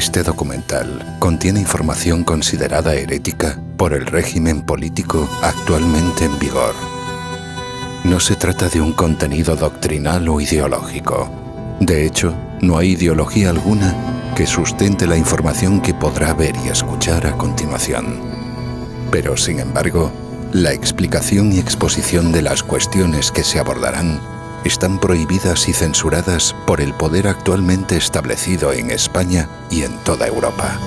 Este documental contiene información considerada herética por el régimen político actualmente en vigor. No se trata de un contenido doctrinal o ideológico. De hecho, no hay ideología alguna que sustente la información que podrá ver y escuchar a continuación. Pero, sin embargo, la explicación y exposición de las cuestiones que se abordarán están prohibidas y censuradas por el poder actualmente establecido en España y en toda Europa.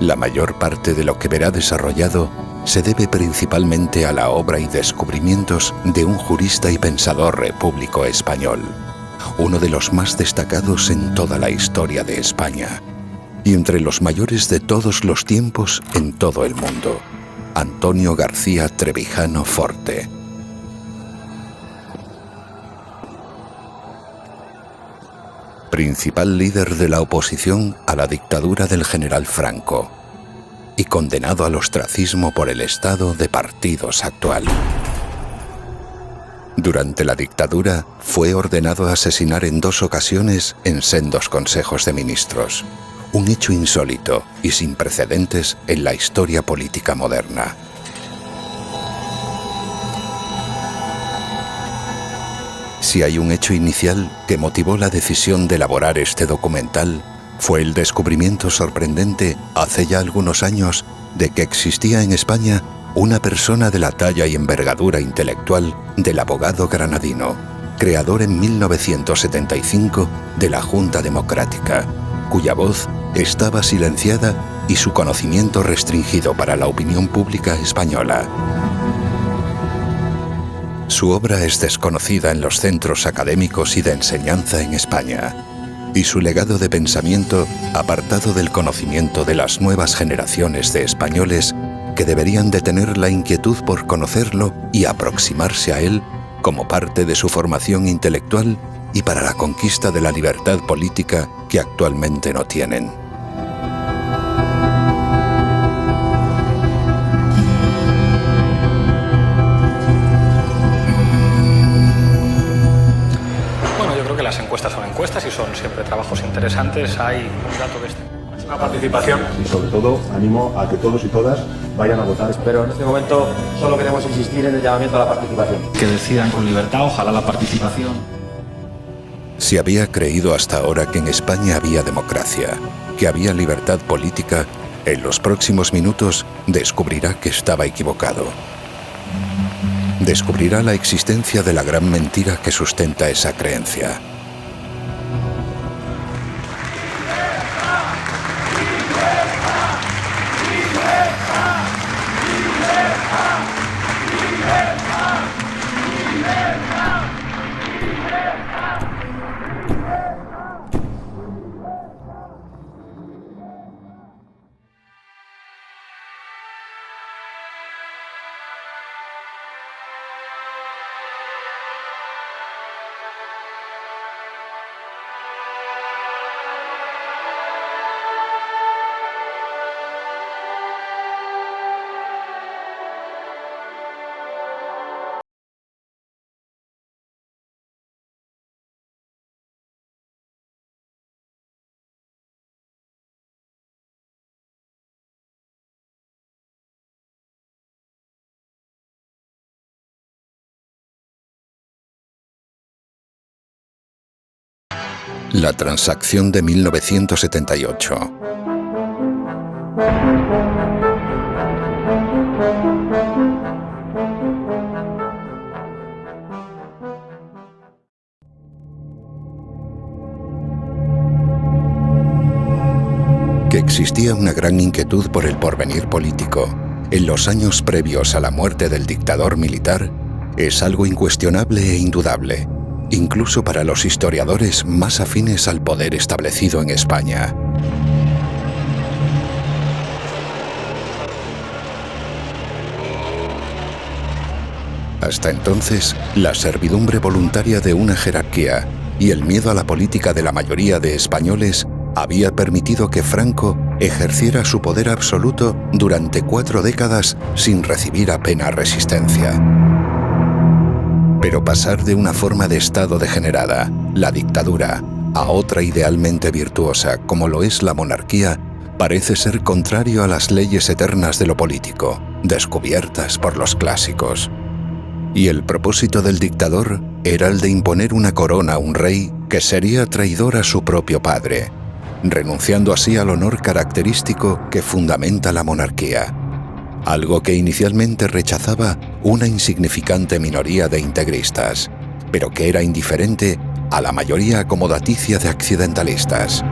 La mayor parte de lo que verá desarrollado se debe principalmente a la obra y descubrimientos de un jurista y pensador repúblico español, uno de los más destacados en toda la historia de España, y entre los mayores de todos los tiempos en todo el mundo, Antonio García Trevijano Forte. Principal líder de la oposición a la dictadura del general Franco y condenado al ostracismo por el estado de partidos actual. Durante la dictadura fue ordenado a asesinar en 2 ocasiones en sendos consejos de ministros, un hecho insólito y sin precedentes en la historia política moderna. Si hay un hecho inicial que motivó la decisión de elaborar este documental, fue el descubrimiento sorprendente, hace ya algunos años, de que existía en España una persona de la talla y envergadura intelectual del abogado granadino, creador en 1975 de la Junta Democrática, cuya voz estaba silenciada y su conocimiento restringido para la opinión pública española. Su obra es desconocida en los centros académicos y de enseñanza en España, y su legado de pensamiento apartado del conocimiento de las nuevas generaciones de españoles que deberían de tener la inquietud por conocerlo y aproximarse a él como parte de su formación intelectual y para la conquista de la libertad política que actualmente no tienen. Bueno, yo creo que las encuestas son encuestas y son siempre trabajos interesantes. Hay un dato de la participación y sobre todo animo a que todos y todas vayan a votar. Pero en este momento solo queremos insistir en el llamamiento a la participación. Que decidan con libertad, ojalá la participación. Si había creído hasta ahora que en España había democracia, que había libertad política, en los próximos minutos descubrirá que estaba equivocado. Descubrirá la existencia de la gran mentira que sustenta esa creencia. La transacción de 1978. Que existía una gran inquietud por el porvenir político en los años previos a la muerte del dictador militar es algo incuestionable e indudable, incluso para los historiadores más afines al poder establecido en España. Hasta entonces, la servidumbre voluntaria de una jerarquía y el miedo a la política de la mayoría de españoles había permitido que Franco ejerciera su poder absoluto durante 4 décadas sin recibir apenas resistencia. Pero pasar de una forma de Estado degenerada, la dictadura, a otra idealmente virtuosa como lo es la monarquía, parece ser contrario a las leyes eternas de lo político, descubiertas por los clásicos. Y el propósito del dictador era el de imponer una corona a un rey que sería traidor a su propio padre, renunciando así al honor característico que fundamenta la monarquía, algo que inicialmente rechazaba una insignificante minoría de integristas, pero que era indiferente a la mayoría acomodaticia de accidentalistas.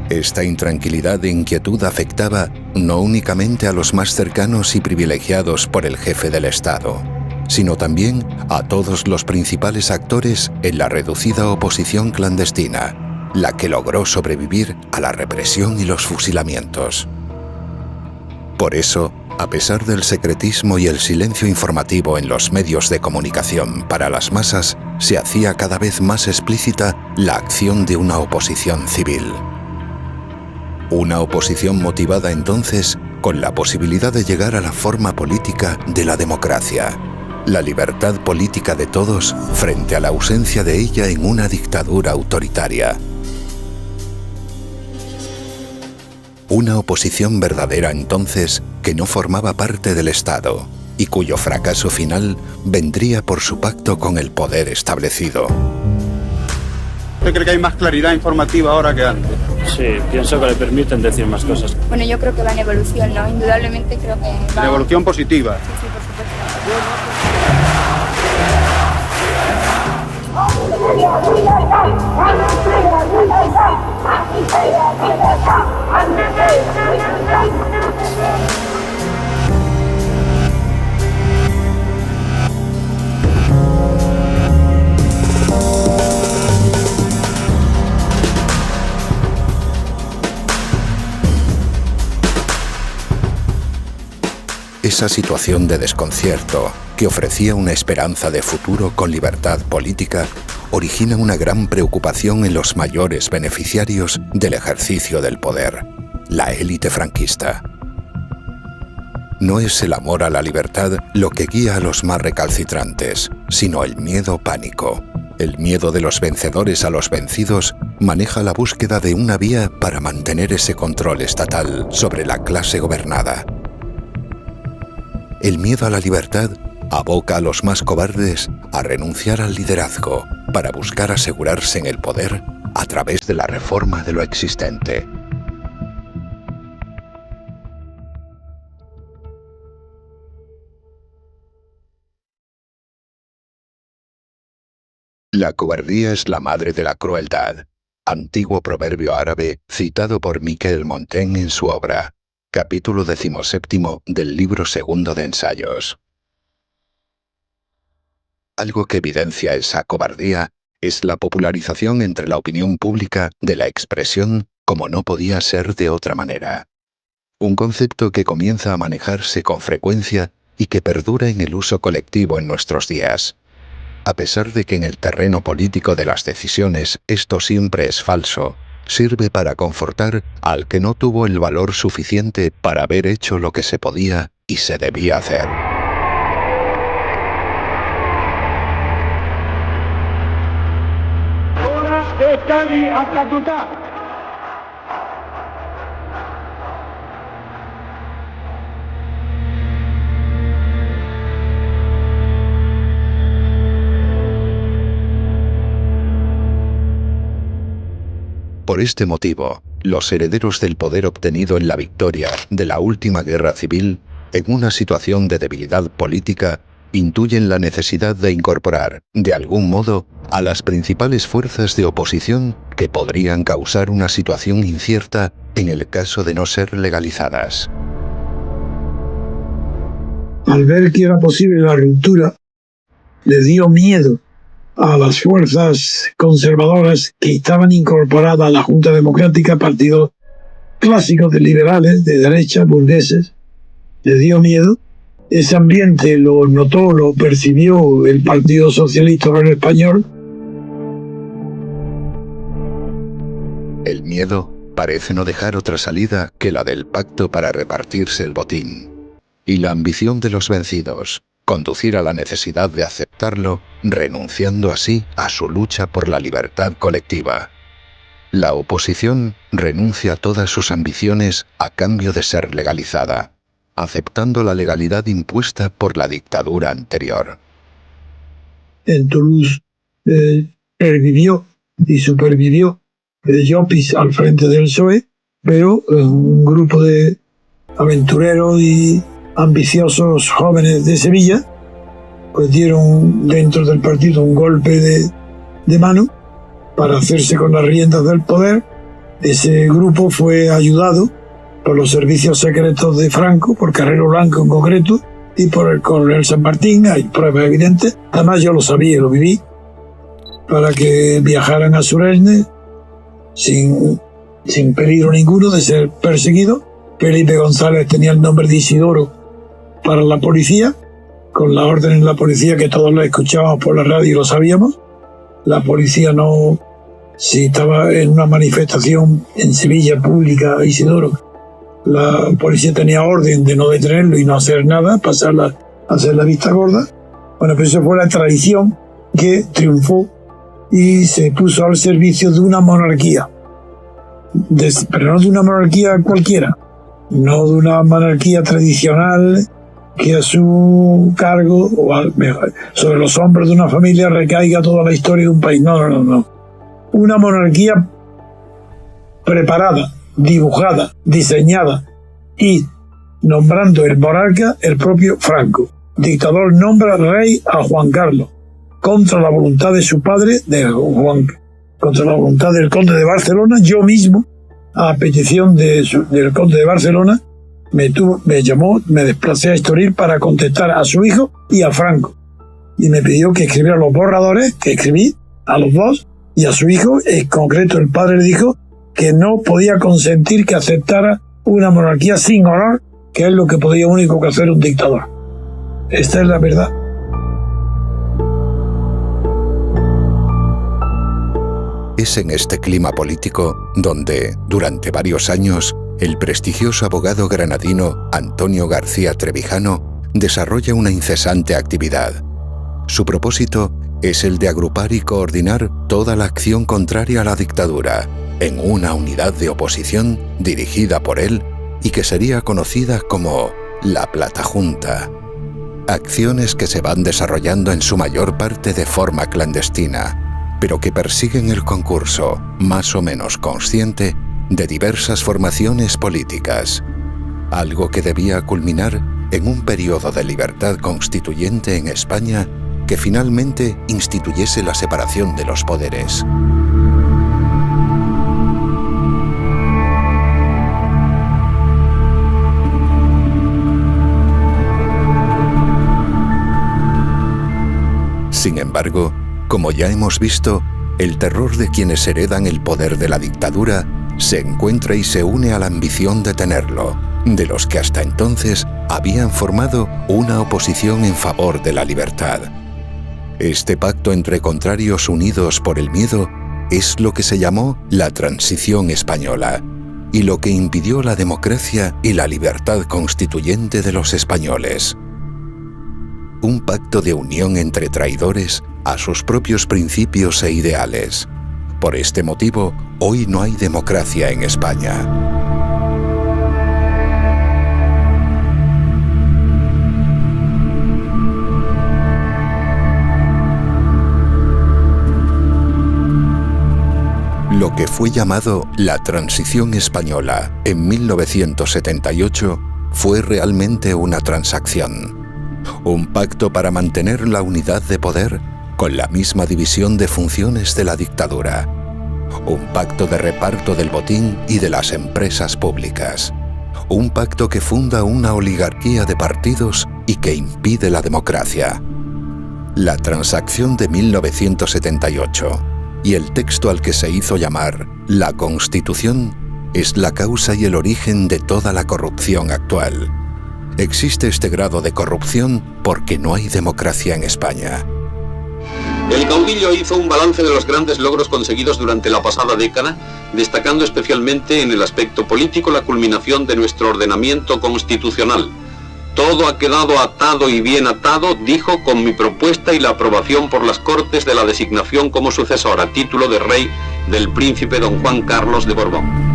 Esta intranquilidad e inquietud afectaba no únicamente a los más cercanos y privilegiados por el jefe del Estado, sino también a todos los principales actores en la reducida oposición clandestina, la que logró sobrevivir a la represión y los fusilamientos. Por eso, a pesar del secretismo y el silencio informativo en los medios de comunicación para las masas, se hacía cada vez más explícita la acción de una oposición civil. Una oposición motivada entonces con la posibilidad de llegar a la forma política de la democracia, la libertad política de todos frente a la ausencia de ella en una dictadura autoritaria. Una oposición verdadera entonces que no formaba parte del Estado y cuyo fracaso final vendría por su pacto con el poder establecido. ¿Usted cree que hay más claridad informativa ahora que antes? Sí, pienso que le permiten decir más cosas. Bueno, yo creo que va en evolución, ¿no? Indudablemente creo que va... En evolución positiva. Sí, sí, por supuesto. Esa situación de desconcierto, que ofrecía una esperanza de futuro con libertad política, origina una gran preocupación en los mayores beneficiarios del ejercicio del poder, la élite franquista. No es el amor a la libertad lo que guía a los más recalcitrantes, sino el miedo pánico. El miedo de los vencedores a los vencidos maneja la búsqueda de una vía para mantener ese control estatal sobre la clase gobernada. El miedo a la libertad aboca a los más cobardes a renunciar al liderazgo para buscar asegurarse en el poder a través de la reforma de lo existente. La cobardía es la madre de la crueldad, antiguo proverbio árabe citado por Miquel Montaigne en su obra, capítulo 17 del libro segundo de ensayos. Algo que evidencia esa cobardía es la popularización entre la opinión pública de la expresión como no podía ser de otra manera. Un concepto que comienza a manejarse con frecuencia y que perdura en el uso colectivo en nuestros días. A pesar de que en el terreno político de las decisiones esto siempre es falso, sirve para confortar al que no tuvo el valor suficiente para haber hecho lo que se podía y se debía hacer. Por este motivo, los herederos del poder obtenido en la victoria de la última guerra civil, en una situación de debilidad política, intuyen la necesidad de incorporar, de algún modo, a las principales fuerzas de oposición que podrían causar una situación incierta en el caso de no ser legalizadas. Al ver que era posible la ruptura, le dio miedo a las fuerzas conservadoras que estaban incorporadas a la Junta Democrática, partidos clásicos de liberales, de derecha, burgueses. Le dio miedo. Ese ambiente lo notó, lo percibió el Partido Socialista Obrero Español. El miedo parece no dejar otra salida que la del pacto para repartirse el botín. Y la ambición de los vencidos, conducir a la necesidad de aceptarlo, renunciando así a su lucha por la libertad colectiva. La oposición renuncia a todas sus ambiciones a cambio de ser legalizada, aceptando la legalidad impuesta por la dictadura anterior. En Toulouse vivió y supervivió Llopis al frente del PSOE, pero un grupo de aventureros y ambiciosos jóvenes de Sevilla pues dieron dentro del partido un golpe de mano para hacerse con las riendas del poder. Ese grupo fue ayudado por los servicios secretos de Franco, por Carrero Blanco en concreto, y por el coronel San Martín. Hay pruebas evidentes, además yo lo sabía y lo viví, para que viajaran a Suresnes sin peligro ninguno de ser perseguido. Felipe González tenía el nombre de Isidoro para la policía, con la orden en la policía que todos lo escuchábamos por la radio y lo sabíamos. La policía no, si estaba en una manifestación en Sevilla pública, Isidoro, la policía tenía orden de no detenerlo y no hacer nada, hacer la vista gorda. Bueno, pues eso fue la tradición que triunfó y se puso al servicio de una monarquía. Pero no de una monarquía cualquiera, no de una monarquía tradicional que a su cargo o sobre los hombros de una familia recaiga toda la historia de un país. No. Una monarquía preparada, dibujada, diseñada y nombrando el monarca el propio Franco. Dictador nombra rey a Juan Carlos contra la voluntad de su padre, contra la voluntad del conde de Barcelona. Yo mismo, a petición del conde de Barcelona, me llamó, me desplacé a Estoril para contestar a su hijo y a Franco. Y me pidió que escribiera los borradores, que escribí a los dos, y a su hijo, en concreto el padre le dijo que no podía consentir que aceptara una monarquía sin honor, que es lo que podía único que hacer un dictador. Esta es la verdad. Es en este clima político donde, durante varios años, el prestigioso abogado granadino Antonio García Trevijano desarrolla una incesante actividad. Su propósito es el de agrupar y coordinar toda la acción contraria a la dictadura en una unidad de oposición dirigida por él y que sería conocida como la Platajunta. Acciones que se van desarrollando en su mayor parte de forma clandestina, pero que persiguen el concurso, más o menos consciente, de diversas formaciones políticas, algo que debía culminar en un periodo de libertad constituyente en España que finalmente instituyese la separación de los poderes. Sin embargo, como ya hemos visto, el terror de quienes heredan el poder de la dictadura se encuentra y se une a la ambición de tenerlo, de los que hasta entonces habían formado una oposición en favor de la libertad. Este pacto entre contrarios unidos por el miedo es lo que se llamó la Transición Española y lo que impidió la democracia y la libertad constituyente de los españoles. Un pacto de unión entre traidores a sus propios principios e ideales. Por este motivo, hoy no hay democracia en España. Lo que fue llamado la Transición Española en 1978 fue realmente una transacción. Un pacto para mantener la unidad de poder con la misma división de funciones de la dictadura. Un pacto de reparto del botín y de las empresas públicas. Un pacto que funda una oligarquía de partidos y que impide la democracia. La transacción de 1978 y el texto al que se hizo llamar la Constitución es la causa y el origen de toda la corrupción actual. Existe este grado de corrupción porque no hay democracia en España. El caudillo hizo un balance de los grandes logros conseguidos durante la pasada década, destacando especialmente en el aspecto político la culminación de nuestro ordenamiento constitucional. Todo ha quedado atado y bien atado, dijo, con mi propuesta y la aprobación por las Cortes de la designación como sucesor a título de rey del príncipe don Juan Carlos de Borbón.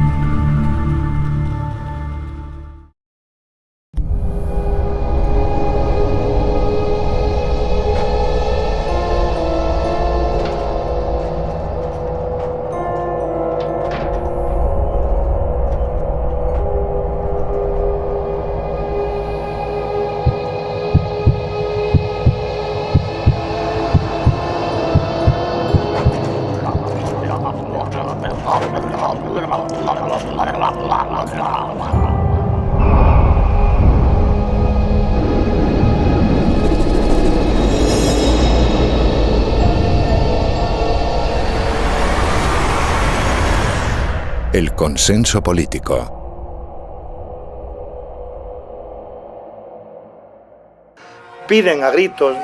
El consenso político. Piden a gritos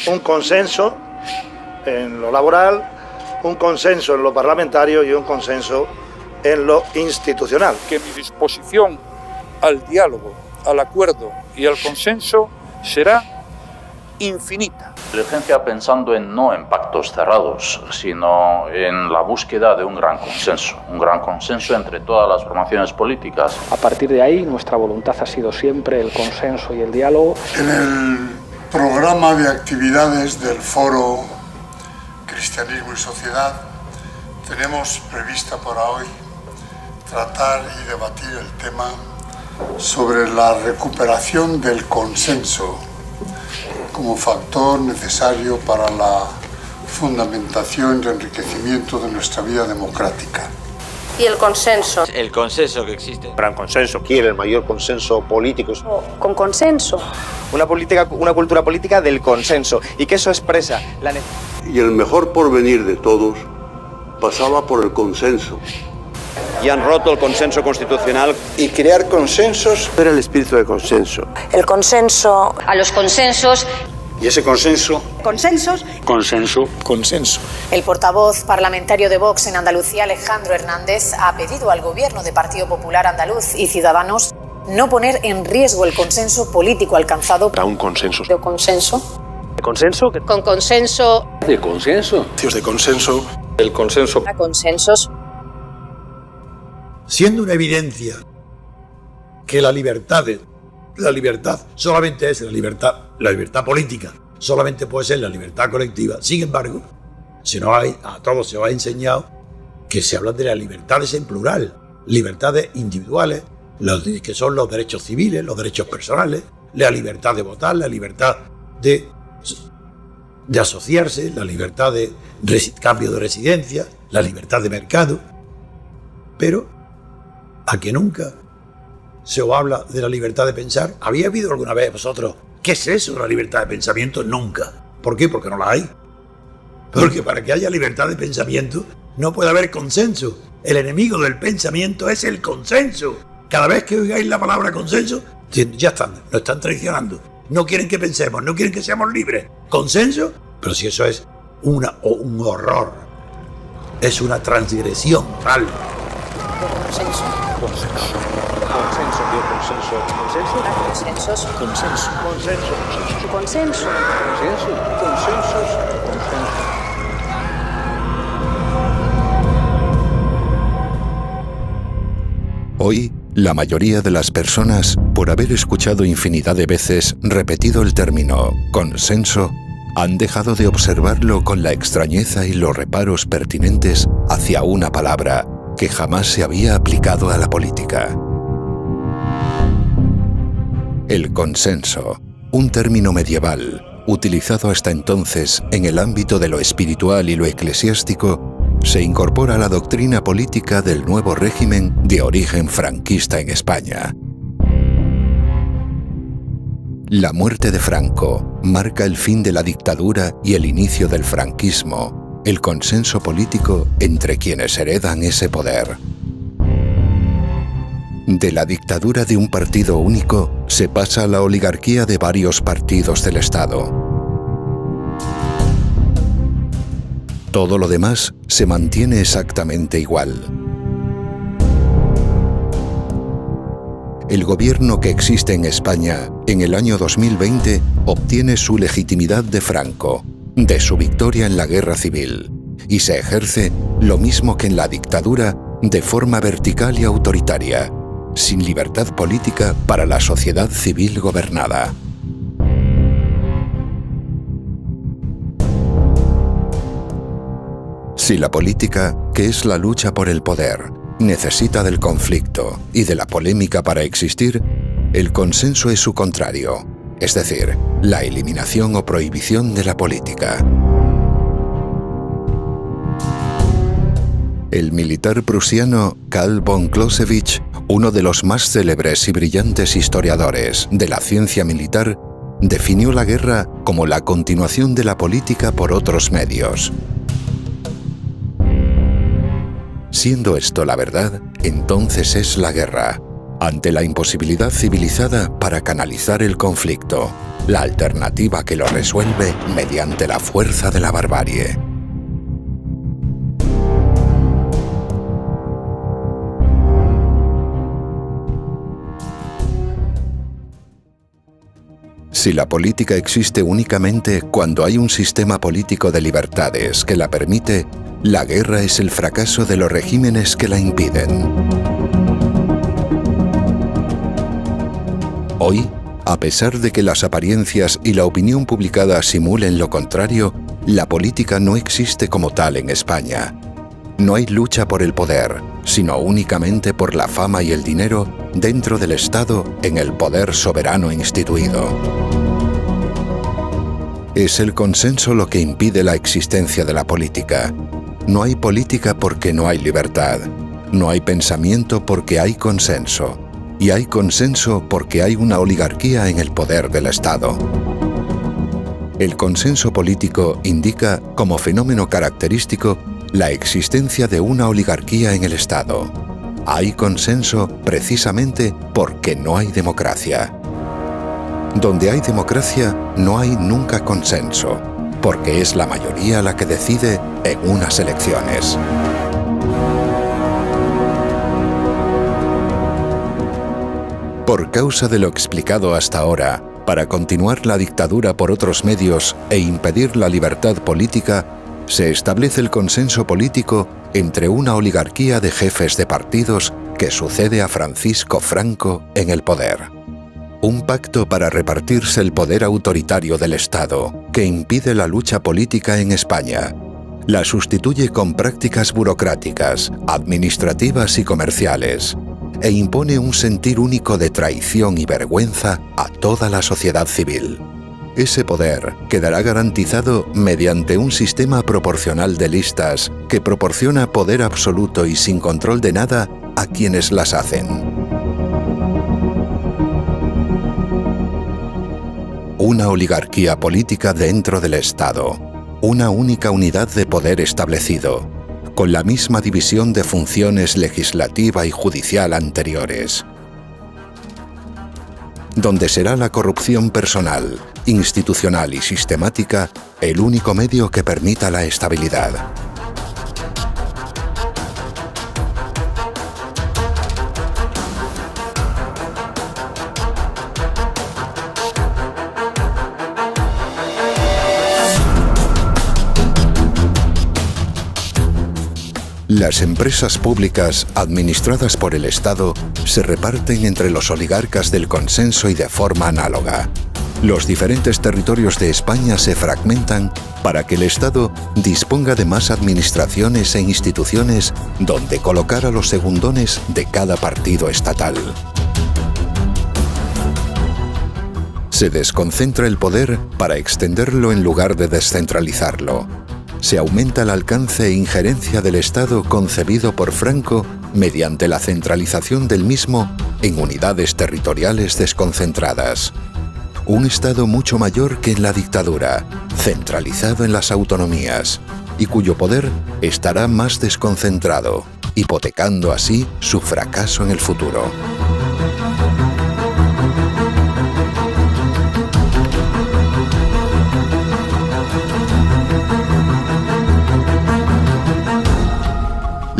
un consenso en lo laboral, un consenso en lo parlamentario y un consenso en lo institucional. Que mi disposición al diálogo, al acuerdo y al consenso será infinita. La urgencia pensando no en pactos cerrados, sino en la búsqueda de un gran consenso entre todas las formaciones políticas. A partir de ahí, nuestra voluntad ha sido siempre el consenso y el diálogo. En el programa de actividades del Foro Cristianismo y Sociedad tenemos prevista para hoy tratar y debatir el tema sobre la recuperación del consenso como factor necesario para la fundamentación y enriquecimiento de nuestra vida democrática. Y el consenso. El consenso que existe. Gran consenso. Quiere el mayor consenso político. Con consenso. Una cultura política del consenso y que eso expresa la necesidad. Y el mejor porvenir de todos pasaba por el consenso. Y han roto el consenso constitucional. Y crear consensos era el espíritu del consenso. El consenso. A los consensos. Y ese consenso. Consensos. Consenso. Consenso. El portavoz parlamentario de Vox en Andalucía, Alejandro Hernández, ha pedido al gobierno de Partido Popular Andaluz y Ciudadanos no poner en riesgo el consenso político alcanzado. Para un consenso. ¿De consenso? ¿De consenso? Con consenso. ¿De consenso? Dios de consenso. El consenso. A consensos. Siendo una evidencia que la libertad solamente es la libertad política, solamente puede ser la libertad colectiva. Sin embargo, a todos se os ha enseñado que se habla de las libertades en plural, libertades individuales, que son los derechos civiles, los derechos personales, la libertad de votar, la libertad de asociarse, la libertad de cambio de residencia, la libertad de mercado. Pero a que nunca se os habla de la libertad de pensar. ¿Había habido alguna vez vosotros qué es eso de la libertad de pensamiento? Nunca. ¿Por qué? Porque no la hay. Porque para que haya libertad de pensamiento no puede haber consenso. El enemigo del pensamiento es el consenso. Cada vez que oigáis la palabra consenso, ya están, nos están traicionando. No quieren que pensemos, no quieren que seamos libres. ¿Consenso? Pero si eso es un horror, es una transgresión tal. Consenso. Consenso. Consenso, tío, consenso. Consenso. Consensos. Consenso. Consenso. Consenso. Consenso. Consensos. Consenso. Hoy, la mayoría de las personas, por haber escuchado infinidad de veces repetido el término consenso, han dejado de observarlo con la extrañeza y los reparos pertinentes hacia una palabra que jamás se había aplicado a la política. El consenso, un término medieval, utilizado hasta entonces en el ámbito de lo espiritual y lo eclesiástico, se incorpora a la doctrina política del nuevo régimen de origen franquista en España. La muerte de Franco marca el fin de la dictadura y el inicio del franquismo, el consenso político entre quienes heredan ese poder. De la dictadura de un partido único se pasa a la oligarquía de varios partidos del Estado. Todo lo demás se mantiene exactamente igual. El gobierno que existe en España en el año 2020 obtiene su legitimidad de Franco, de su victoria en la guerra civil, y se ejerce lo mismo que en la dictadura de forma vertical y autoritaria, sin libertad política para la sociedad civil gobernada. Si la política, que es la lucha por el poder, necesita del conflicto y de la polémica para existir, el consenso es su contrario, es decir, la eliminación o prohibición de la política. El militar prusiano Karl von Clausewitz, uno de los más célebres y brillantes historiadores de la ciencia militar, definió la guerra como la continuación de la política por otros medios. Siendo esto la verdad, entonces es la guerra, ante la imposibilidad civilizada para canalizar el conflicto, la alternativa que lo resuelve mediante la fuerza de la barbarie. Si la política existe únicamente cuando hay un sistema político de libertades que la permite, la guerra es el fracaso de los regímenes que la impiden. Hoy, a pesar de que las apariencias y la opinión publicada simulen lo contrario, la política no existe como tal en España. No hay lucha por el poder, sino únicamente por la fama y el dinero dentro del Estado en el poder soberano instituido. Es el consenso lo que impide la existencia de la política. No hay política porque no hay libertad. No hay pensamiento porque hay consenso. Y hay consenso porque hay una oligarquía en el poder del Estado. El consenso político indica, como fenómeno característico, la existencia de una oligarquía en el Estado. Hay consenso precisamente porque no hay democracia. Donde hay democracia, no hay nunca consenso, porque es la mayoría la que decide en unas elecciones. Por causa de lo explicado hasta ahora, para continuar la dictadura por otros medios e impedir la libertad política, se establece el consenso político entre una oligarquía de jefes de partidos que sucede a Francisco Franco en el poder. Un pacto para repartirse el poder autoritario del Estado que impide la lucha política en España. La sustituye con prácticas burocráticas, administrativas y comerciales, e impone un sentir único de traición y vergüenza a toda la sociedad civil. Ese poder quedará garantizado mediante un sistema proporcional de listas que proporciona poder absoluto y sin control de nada a quienes las hacen. Una oligarquía política dentro del Estado, una única unidad de poder establecido, con la misma división de funciones legislativa y judicial anteriores, donde será la corrupción personal, institucional y sistemática el único medio que permita la estabilidad. Las empresas públicas administradas por el Estado se reparten entre los oligarcas del consenso y de forma análoga. Los diferentes territorios de España se fragmentan para que el Estado disponga de más administraciones e instituciones donde colocar a los segundones de cada partido estatal. Se desconcentra el poder para extenderlo en lugar de descentralizarlo. Se aumenta el alcance e injerencia del Estado concebido por Franco mediante la centralización del mismo en unidades territoriales desconcentradas. Un Estado mucho mayor que en la dictadura, centralizado en las autonomías, y cuyo poder estará más desconcentrado, hipotecando así su fracaso en el futuro.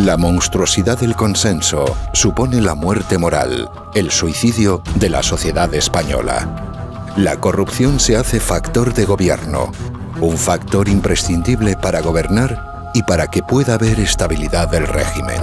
La monstruosidad del consenso supone la muerte moral, el suicidio de la sociedad española. La corrupción se hace factor de gobierno, un factor imprescindible para gobernar y para que pueda haber estabilidad del régimen.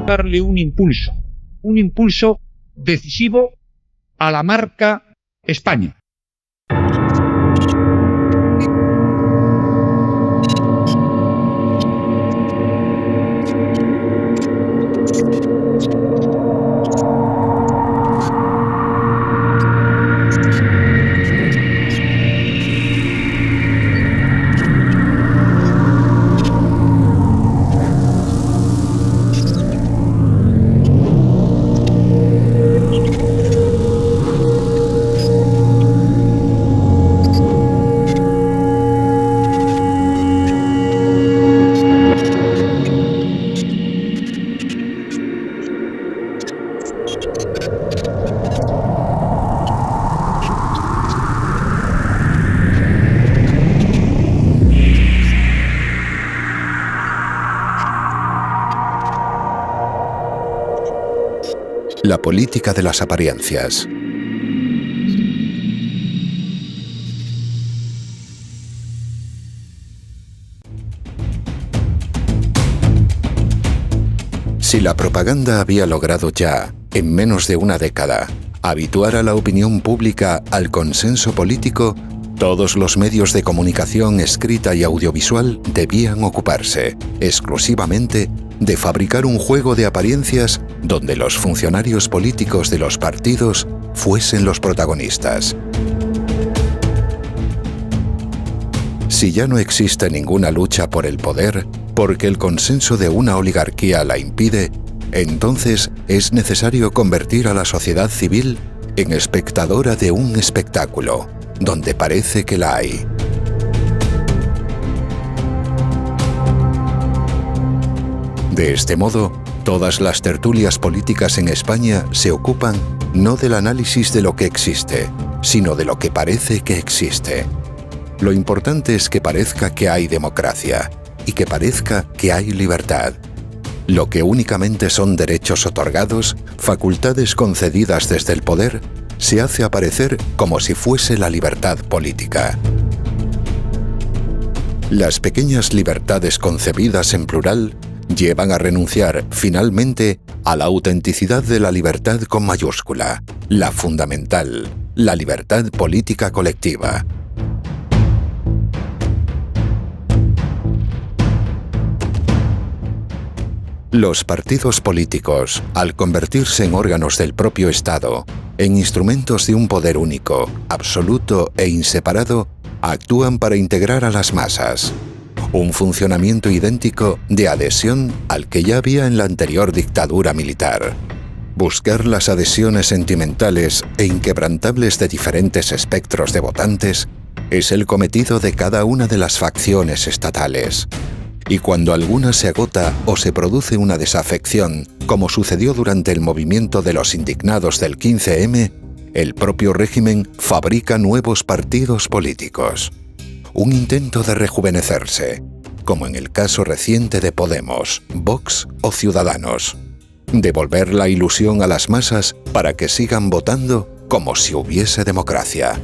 Darle un impulso decisivo a la marca España. La política de las apariencias. Si la propaganda había logrado ya, en menos de una década, habituar a la opinión pública al consenso político, todos los medios de comunicación escrita y audiovisual debían ocuparse, exclusivamente, de fabricar un juego de apariencias donde los funcionarios políticos de los partidos fuesen los protagonistas. Si ya no existe ninguna lucha por el poder, porque el consenso de una oligarquía la impide, entonces es necesario convertir a la sociedad civil en espectadora de un espectáculo, donde parece que la hay. De este modo, todas las tertulias políticas en España se ocupan no del análisis de lo que existe, sino de lo que parece que existe. Lo importante es que parezca que hay democracia y que parezca que hay libertad. Lo que únicamente son derechos otorgados, facultades concedidas desde el poder, se hace aparecer como si fuese la libertad política. Las pequeñas libertades concebidas en plural llevan a renunciar, finalmente, a la autenticidad de la libertad con mayúscula, la fundamental, la libertad política colectiva. Los partidos políticos, al convertirse en órganos del propio Estado, en instrumentos de un poder único, absoluto e inseparado, actúan para integrar a las masas. Un funcionamiento idéntico de adhesión al que ya había en la anterior dictadura militar. Buscar las adhesiones sentimentales e inquebrantables de diferentes espectros de votantes es el cometido de cada una de las facciones estatales. Y cuando alguna se agota o se produce una desafección, como sucedió durante el movimiento de los indignados del 15M, el propio régimen fabrica nuevos partidos políticos. Un intento de rejuvenecerse, como en el caso reciente de Podemos, Vox o Ciudadanos. Devolver la ilusión a las masas para que sigan votando como si hubiese democracia.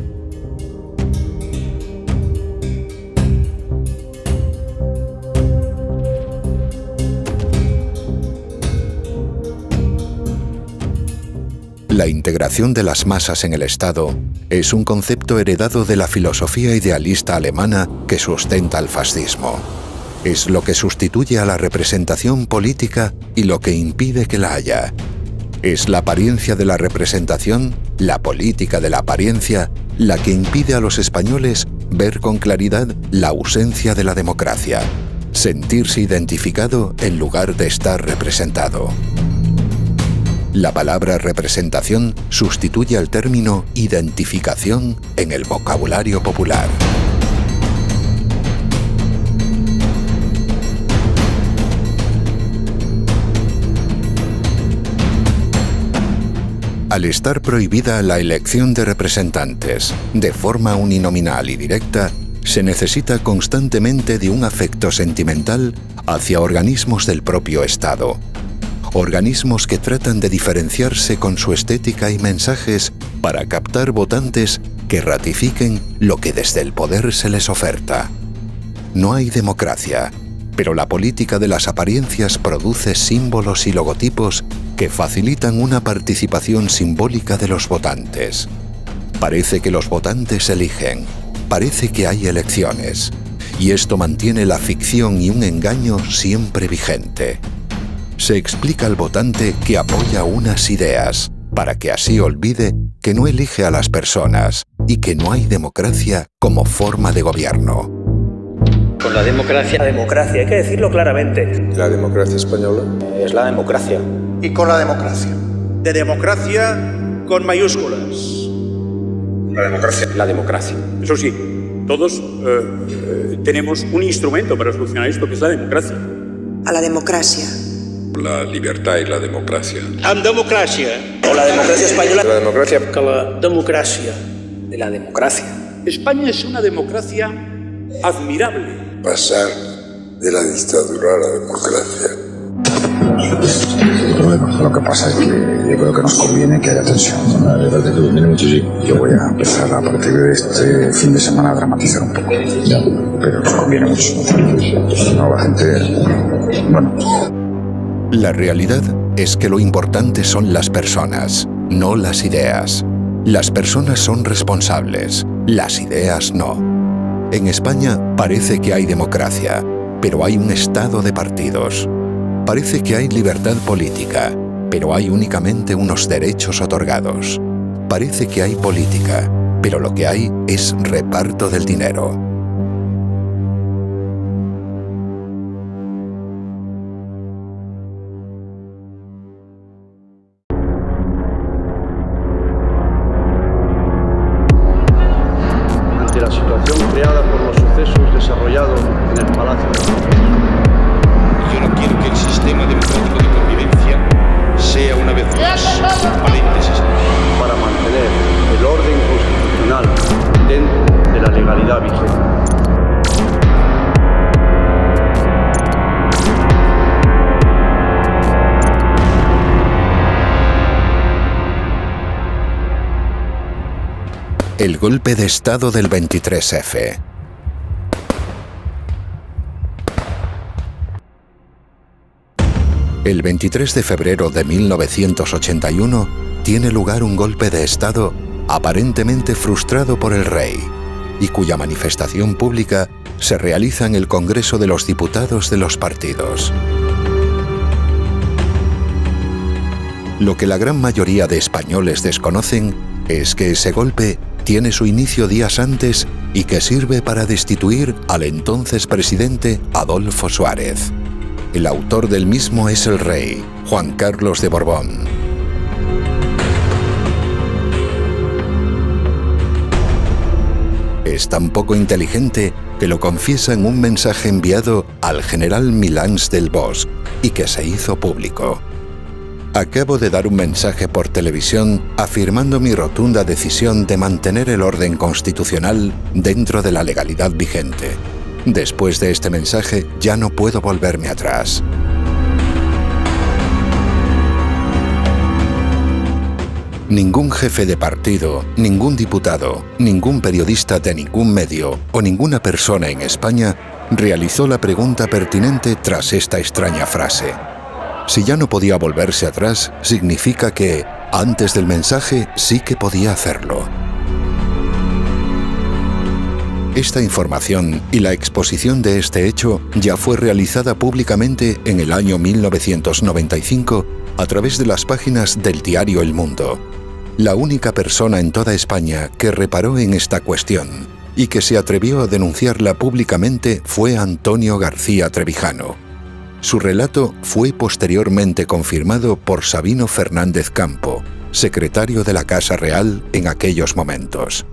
La integración de las masas en el Estado es un concepto heredado de la filosofía idealista alemana que sustenta el fascismo. Es lo que sustituye a la representación política y lo que impide que la haya. Es la apariencia de la representación, la política de la apariencia, la que impide a los españoles ver con claridad la ausencia de la democracia, sentirse identificado en lugar de estar representado. La palabra representación sustituye al término identificación en el vocabulario popular. Al estar prohibida la elección de representantes de forma uninominal y directa, se necesita constantemente de un afecto sentimental hacia organismos del propio Estado. Organismos que tratan de diferenciarse con su estética y mensajes para captar votantes que ratifiquen lo que desde el poder se les oferta. No hay democracia, pero la política de las apariencias produce símbolos y logotipos que facilitan una participación simbólica de los votantes. Parece que los votantes eligen, parece que hay elecciones, y esto mantiene la ficción y un engaño siempre vigente. Se explica al votante que apoya unas ideas, para que así olvide que no elige a las personas y que no hay democracia como forma de gobierno. Con la democracia, hay que decirlo claramente. La democracia española Es la democracia. Y con la democracia. De democracia con mayúsculas. La democracia. Eso sí, todos tenemos un instrumento para solucionar esto, que es la democracia. A la democracia. La libertad y la democracia. Amb democràcia. O la democracia española. La democracia. Que la democràcia. De la democracia. España es una democracia admirable. Pasar de la dictadura a la democracia. Lo que pasa es que yo creo que nos conviene que haya tensión. Yo voy a empezar a partir de este fin de semana a dramatizar un poco. Pero nos conviene mucho. No, la gente... Bueno... La realidad es que lo importante son las personas, no las ideas. Las personas son responsables, las ideas no. En España parece que hay democracia, pero hay un estado de partidos. Parece que hay libertad política, pero hay únicamente unos derechos otorgados. Parece que hay política, pero lo que hay es reparto del dinero. Ante la situación creada por los sucesos desarrollados en el Palacio de la Moncloa. Yo no quiero que el sistema de El golpe de Estado del 23F. El 23 de febrero de 1981 tiene lugar un golpe de Estado aparentemente frustrado por el rey y cuya manifestación pública se realiza en el Congreso de los Diputados de los partidos. Lo que la gran mayoría de españoles desconocen es que ese golpe tiene su inicio días antes y que sirve para destituir al entonces presidente Adolfo Suárez. El autor del mismo es el rey, Juan Carlos de Borbón. Es tan poco inteligente que lo confiesa en un mensaje enviado al general Milans del Bosch y que se hizo público. Acabo de dar un mensaje por televisión afirmando mi rotunda decisión de mantener el orden constitucional dentro de la legalidad vigente. Después de este mensaje ya no puedo volverme atrás. Ningún jefe de partido, ningún diputado, ningún periodista de ningún medio o ninguna persona en España realizó la pregunta pertinente tras esta extraña frase. Si ya no podía volverse atrás, significa que, antes del mensaje, sí que podía hacerlo. Esta información y la exposición de este hecho ya fue realizada públicamente en el año 1995 a través de las páginas del diario El Mundo. La única persona en toda España que reparó en esta cuestión y que se atrevió a denunciarla públicamente fue Antonio García Trevijano. Su relato fue posteriormente confirmado por Sabino Fernández Campo, secretario de la Casa Real en aquellos momentos.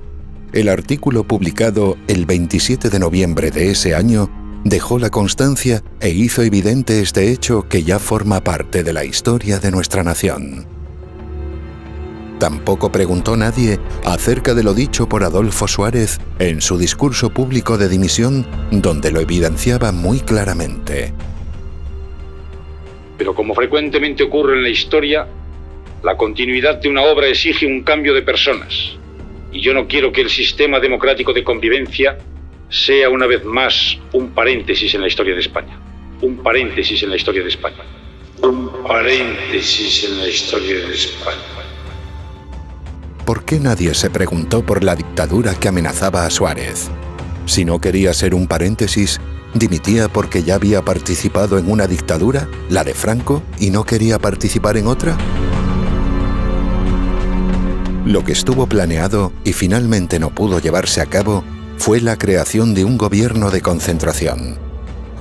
El artículo publicado el 27 de noviembre de ese año dejó la constancia e hizo evidente este hecho que ya forma parte de la historia de nuestra nación. Tampoco preguntó nadie acerca de lo dicho por Adolfo Suárez en su discurso público de dimisión, donde lo evidenciaba muy claramente. Pero como frecuentemente ocurre en la historia, la continuidad de una obra exige un cambio de personas. Y yo no quiero que el sistema democrático de convivencia sea una vez más un paréntesis en la historia de España. Un paréntesis en la historia de España. Un paréntesis en la historia de España. ¿Por qué nadie se preguntó por la dictadura que amenazaba a Suárez? Si no quería ser un paréntesis, ¿dimitía porque ya había participado en una dictadura, la de Franco, y no quería participar en otra? Lo que estuvo planeado y finalmente no pudo llevarse a cabo fue la creación de un gobierno de concentración.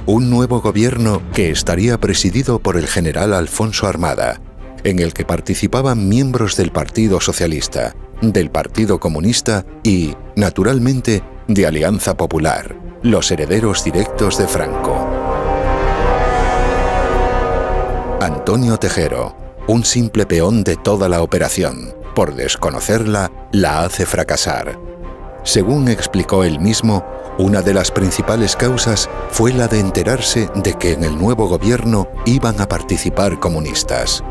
Un nuevo gobierno que estaría presidido por el general Alfonso Armada, en el que participaban miembros del Partido Socialista, del Partido Comunista y, naturalmente, de Alianza Popular, los herederos directos de Franco. Antonio Tejero, un simple peón de toda la operación, por desconocerla, la hace fracasar. Según explicó él mismo, una de las principales causas fue la de enterarse de que en el nuevo gobierno iban a participar comunistas.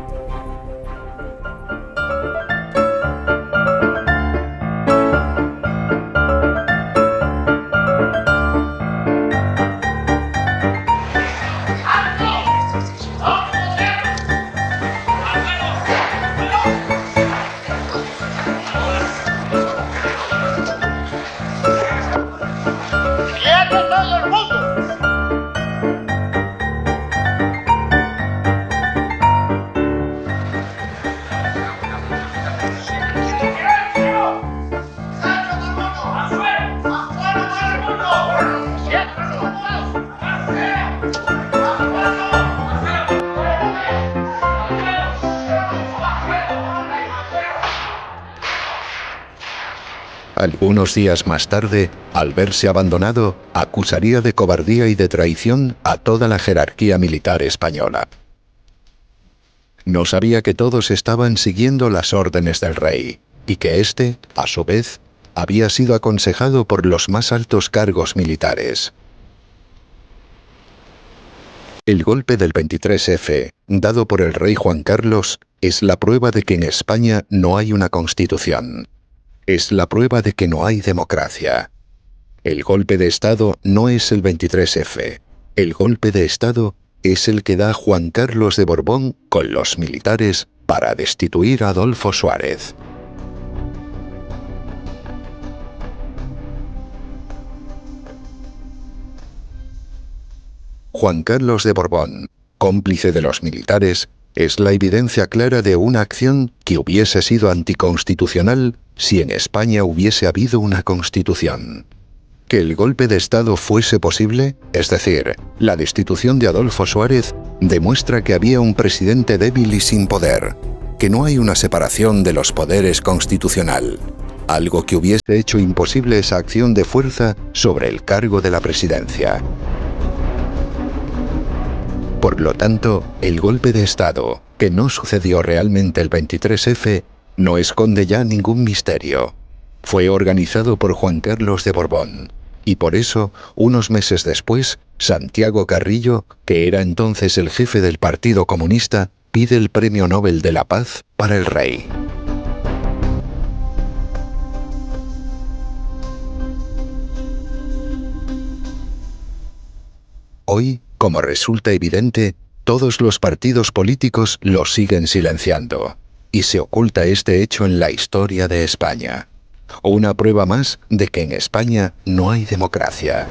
Algunos días más tarde, al verse abandonado, acusaría de cobardía y de traición a toda la jerarquía militar española. No sabía que todos estaban siguiendo las órdenes del rey, y que éste, a su vez, había sido aconsejado por los más altos cargos militares. El golpe del 23F, dado por el rey Juan Carlos, es la prueba de que en España no hay una constitución. es la prueba de que no hay democracia. El golpe de Estado no es el 23F. El golpe de Estado es el que da Juan Carlos de Borbón con los militares para destituir a Adolfo Suárez. Juan Carlos de Borbón, cómplice de los militares, es la evidencia clara de una acción que hubiese sido anticonstitucional si en España hubiese habido una constitución. Que el golpe de Estado fuese posible, es decir, la destitución de Adolfo Suárez, demuestra que había un presidente débil y sin poder, que no hay una separación de los poderes constitucional, algo que hubiese hecho imposible esa acción de fuerza sobre el cargo de la presidencia. Por lo tanto, el golpe de Estado, que no sucedió realmente el 23F, no esconde ya ningún misterio. Fue organizado por Juan Carlos de Borbón, y por eso, unos meses después, Santiago Carrillo, que era entonces el jefe del Partido Comunista, pide el Premio Nobel de la Paz para el rey. Hoy, como resulta evidente, todos los partidos políticos lo siguen silenciando, y se oculta este hecho en la historia de España. Una prueba más de que en España no hay democracia.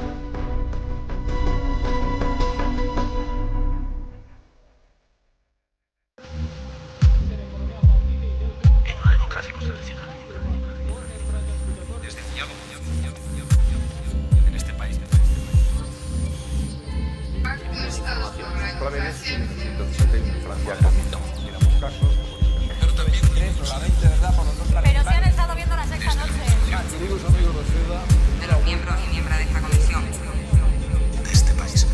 Pero se han estado viendo la sexta noche. De los miembros y miembros de esta comisión. De este país.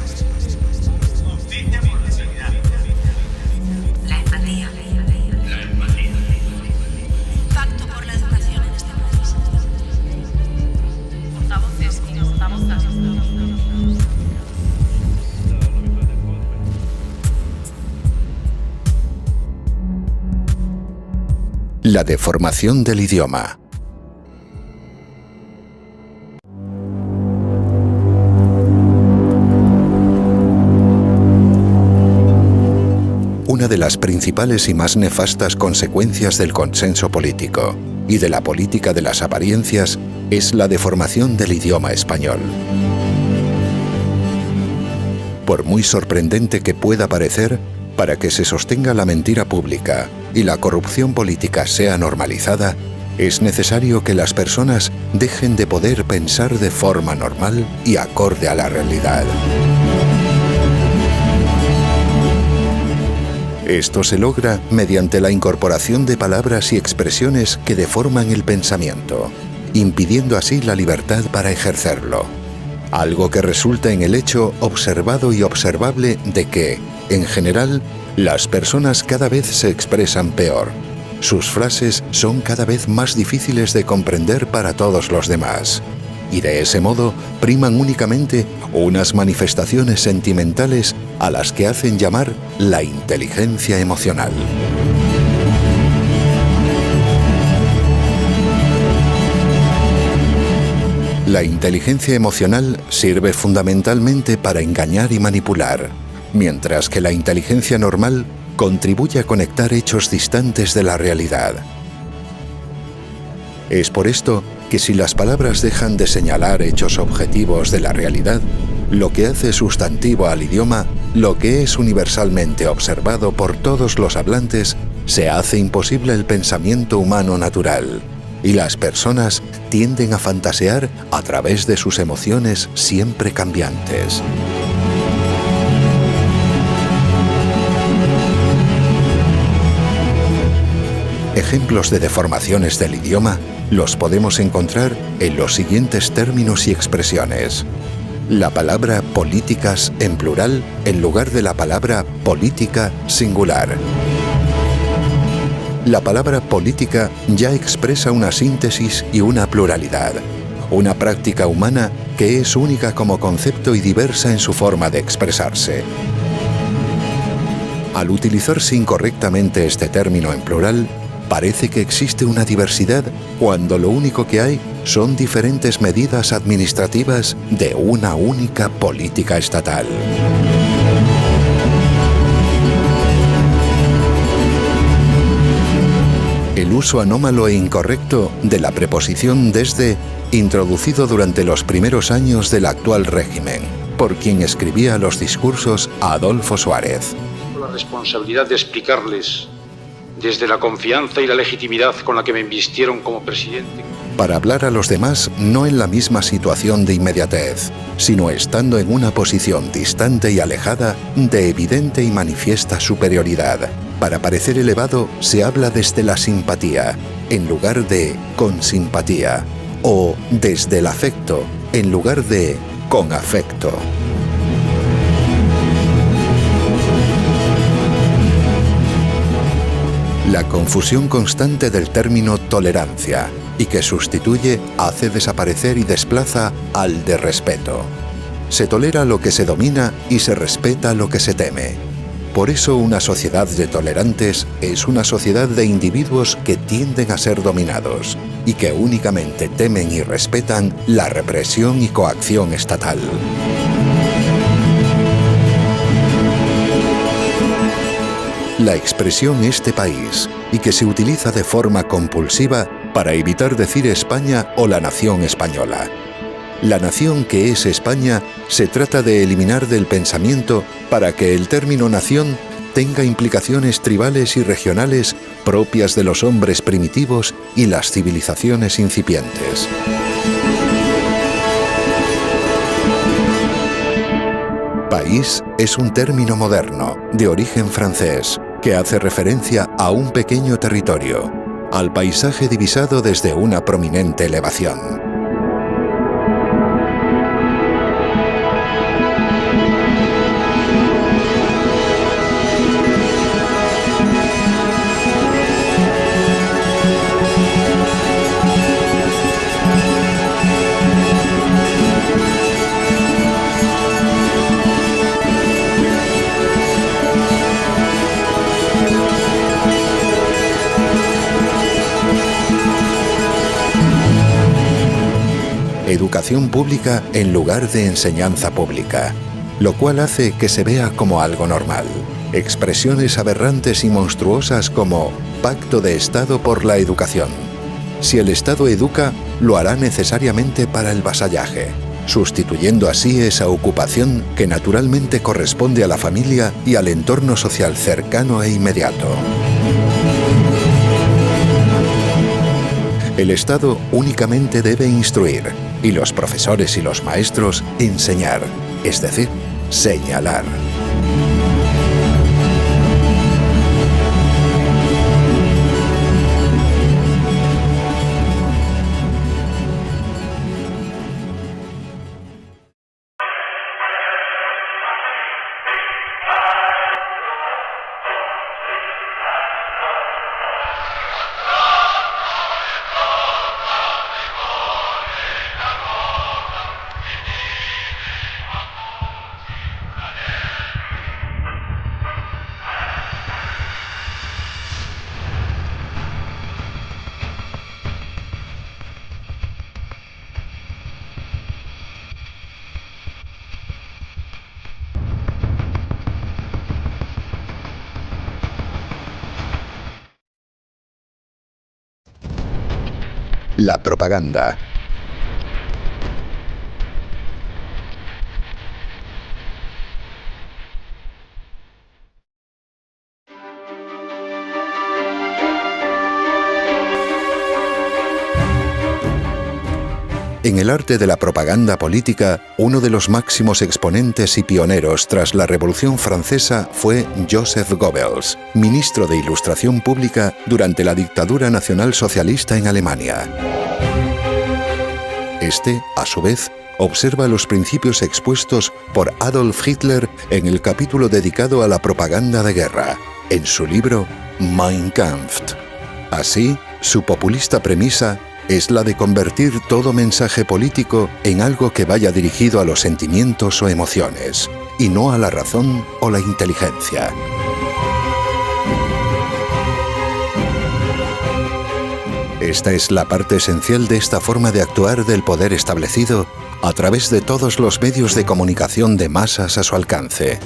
Justicia por la seguridad. La empatía. La empatía. Pacto por la educación en este país. Portavoces y portavozas. La deformación del idioma. Una de las principales y más nefastas consecuencias del consenso político y de la política de las apariencias es la deformación del idioma español. Por muy sorprendente que pueda parecer, para que se sostenga la mentira pública y la corrupción política sea normalizada, es necesario que las personas dejen de poder pensar de forma normal y acorde a la realidad. Esto se logra mediante la incorporación de palabras y expresiones que deforman el pensamiento, impidiendo así la libertad para ejercerlo. Algo que resulta en el hecho observado y observable de que, en general, las personas cada vez se expresan peor. Sus frases son cada vez más difíciles de comprender para todos los demás. Y de ese modo priman únicamente unas manifestaciones sentimentales a las que hacen llamar la inteligencia emocional. La inteligencia emocional sirve fundamentalmente para engañar y manipular, mientras que la inteligencia normal contribuye a conectar hechos distantes de la realidad. Es por esto que si las palabras dejan de señalar hechos objetivos de la realidad, lo que hace sustantivo al idioma, lo que es universalmente observado por todos los hablantes, se hace imposible el pensamiento humano natural, y las personas tienden a fantasear a través de sus emociones siempre cambiantes. Ejemplos de deformaciones del idioma los podemos encontrar en los siguientes términos y expresiones. La palabra políticas en plural en lugar de la palabra política singular. La palabra política ya expresa una síntesis y una pluralidad, una práctica humana que es única como concepto y diversa en su forma de expresarse. Al utilizarse incorrectamente este término en plural, Parece que existe una diversidad cuando lo único que hay son diferentes medidas administrativas de una única política estatal. El uso anómalo e incorrecto de la preposición desde, introducido durante los primeros años del actual régimen, por quien escribía los discursos Adolfo Suárez. La responsabilidad de explicarles, desde la confianza y la legitimidad con la que me invistieron como presidente, para hablar a los demás no en la misma situación de inmediatez, sino estando en una posición distante y alejada de evidente y manifiesta superioridad. Para parecer elevado se habla desde la simpatía, en lugar de con simpatía, o desde el afecto, en lugar de con afecto. La confusión constante del término tolerancia, y que sustituye, hace desaparecer y desplaza al de respeto. Se tolera lo que se domina y se respeta lo que se teme. Por eso una sociedad de tolerantes es una sociedad de individuos que tienden a ser dominados y que únicamente temen y respetan la represión y coacción estatal. La expresión este país, y que se utiliza de forma compulsiva para evitar decir España o la nación española. La nación que es España se trata de eliminar del pensamiento para que el término nación tenga implicaciones tribales y regionales propias de los hombres primitivos y las civilizaciones incipientes. País es un término moderno, de origen francés, que hace referencia a un pequeño territorio, al paisaje divisado desde una prominente elevación. Educación pública en lugar de enseñanza pública, lo cual hace que se vea como algo normal. Expresiones aberrantes y monstruosas como pacto de Estado por la educación. Si el Estado educa, lo hará necesariamente para el vasallaje, sustituyendo así esa ocupación que naturalmente corresponde a la familia y al entorno social cercano e inmediato. El Estado únicamente debe instruir, y los profesores y los maestros enseñar, es decir, señalar. La propaganda. En el arte de la propaganda política, uno de los máximos exponentes y pioneros tras la Revolución Francesa fue Joseph Goebbels, ministro de Ilustración Pública durante la dictadura nacionalsocialista en Alemania. Este, a su vez, observa los principios expuestos por Adolf Hitler en el capítulo dedicado a la propaganda de guerra, en su libro Mein Kampf. Así, su populista premisa es la de convertir todo mensaje político en algo que vaya dirigido a los sentimientos o emociones, y no a la razón o la inteligencia. Esta es la parte esencial de esta forma de actuar del poder establecido a través de todos los medios de comunicación de masas a su alcance.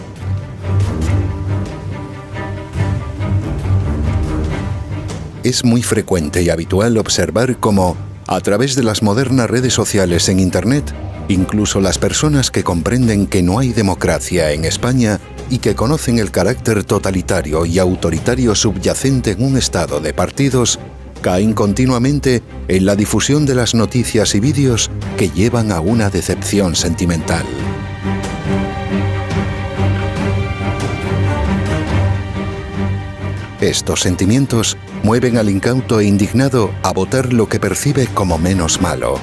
Es muy frecuente y habitual observar cómo, a través de las modernas redes sociales en Internet, incluso las personas que comprenden que no hay democracia en España y que conocen el carácter totalitario y autoritario subyacente en un estado de partidos, caen continuamente en la difusión de las noticias y vídeos que llevan a una decepción sentimental. Estos sentimientos mueven al incauto e indignado a votar lo que percibe como menos malo.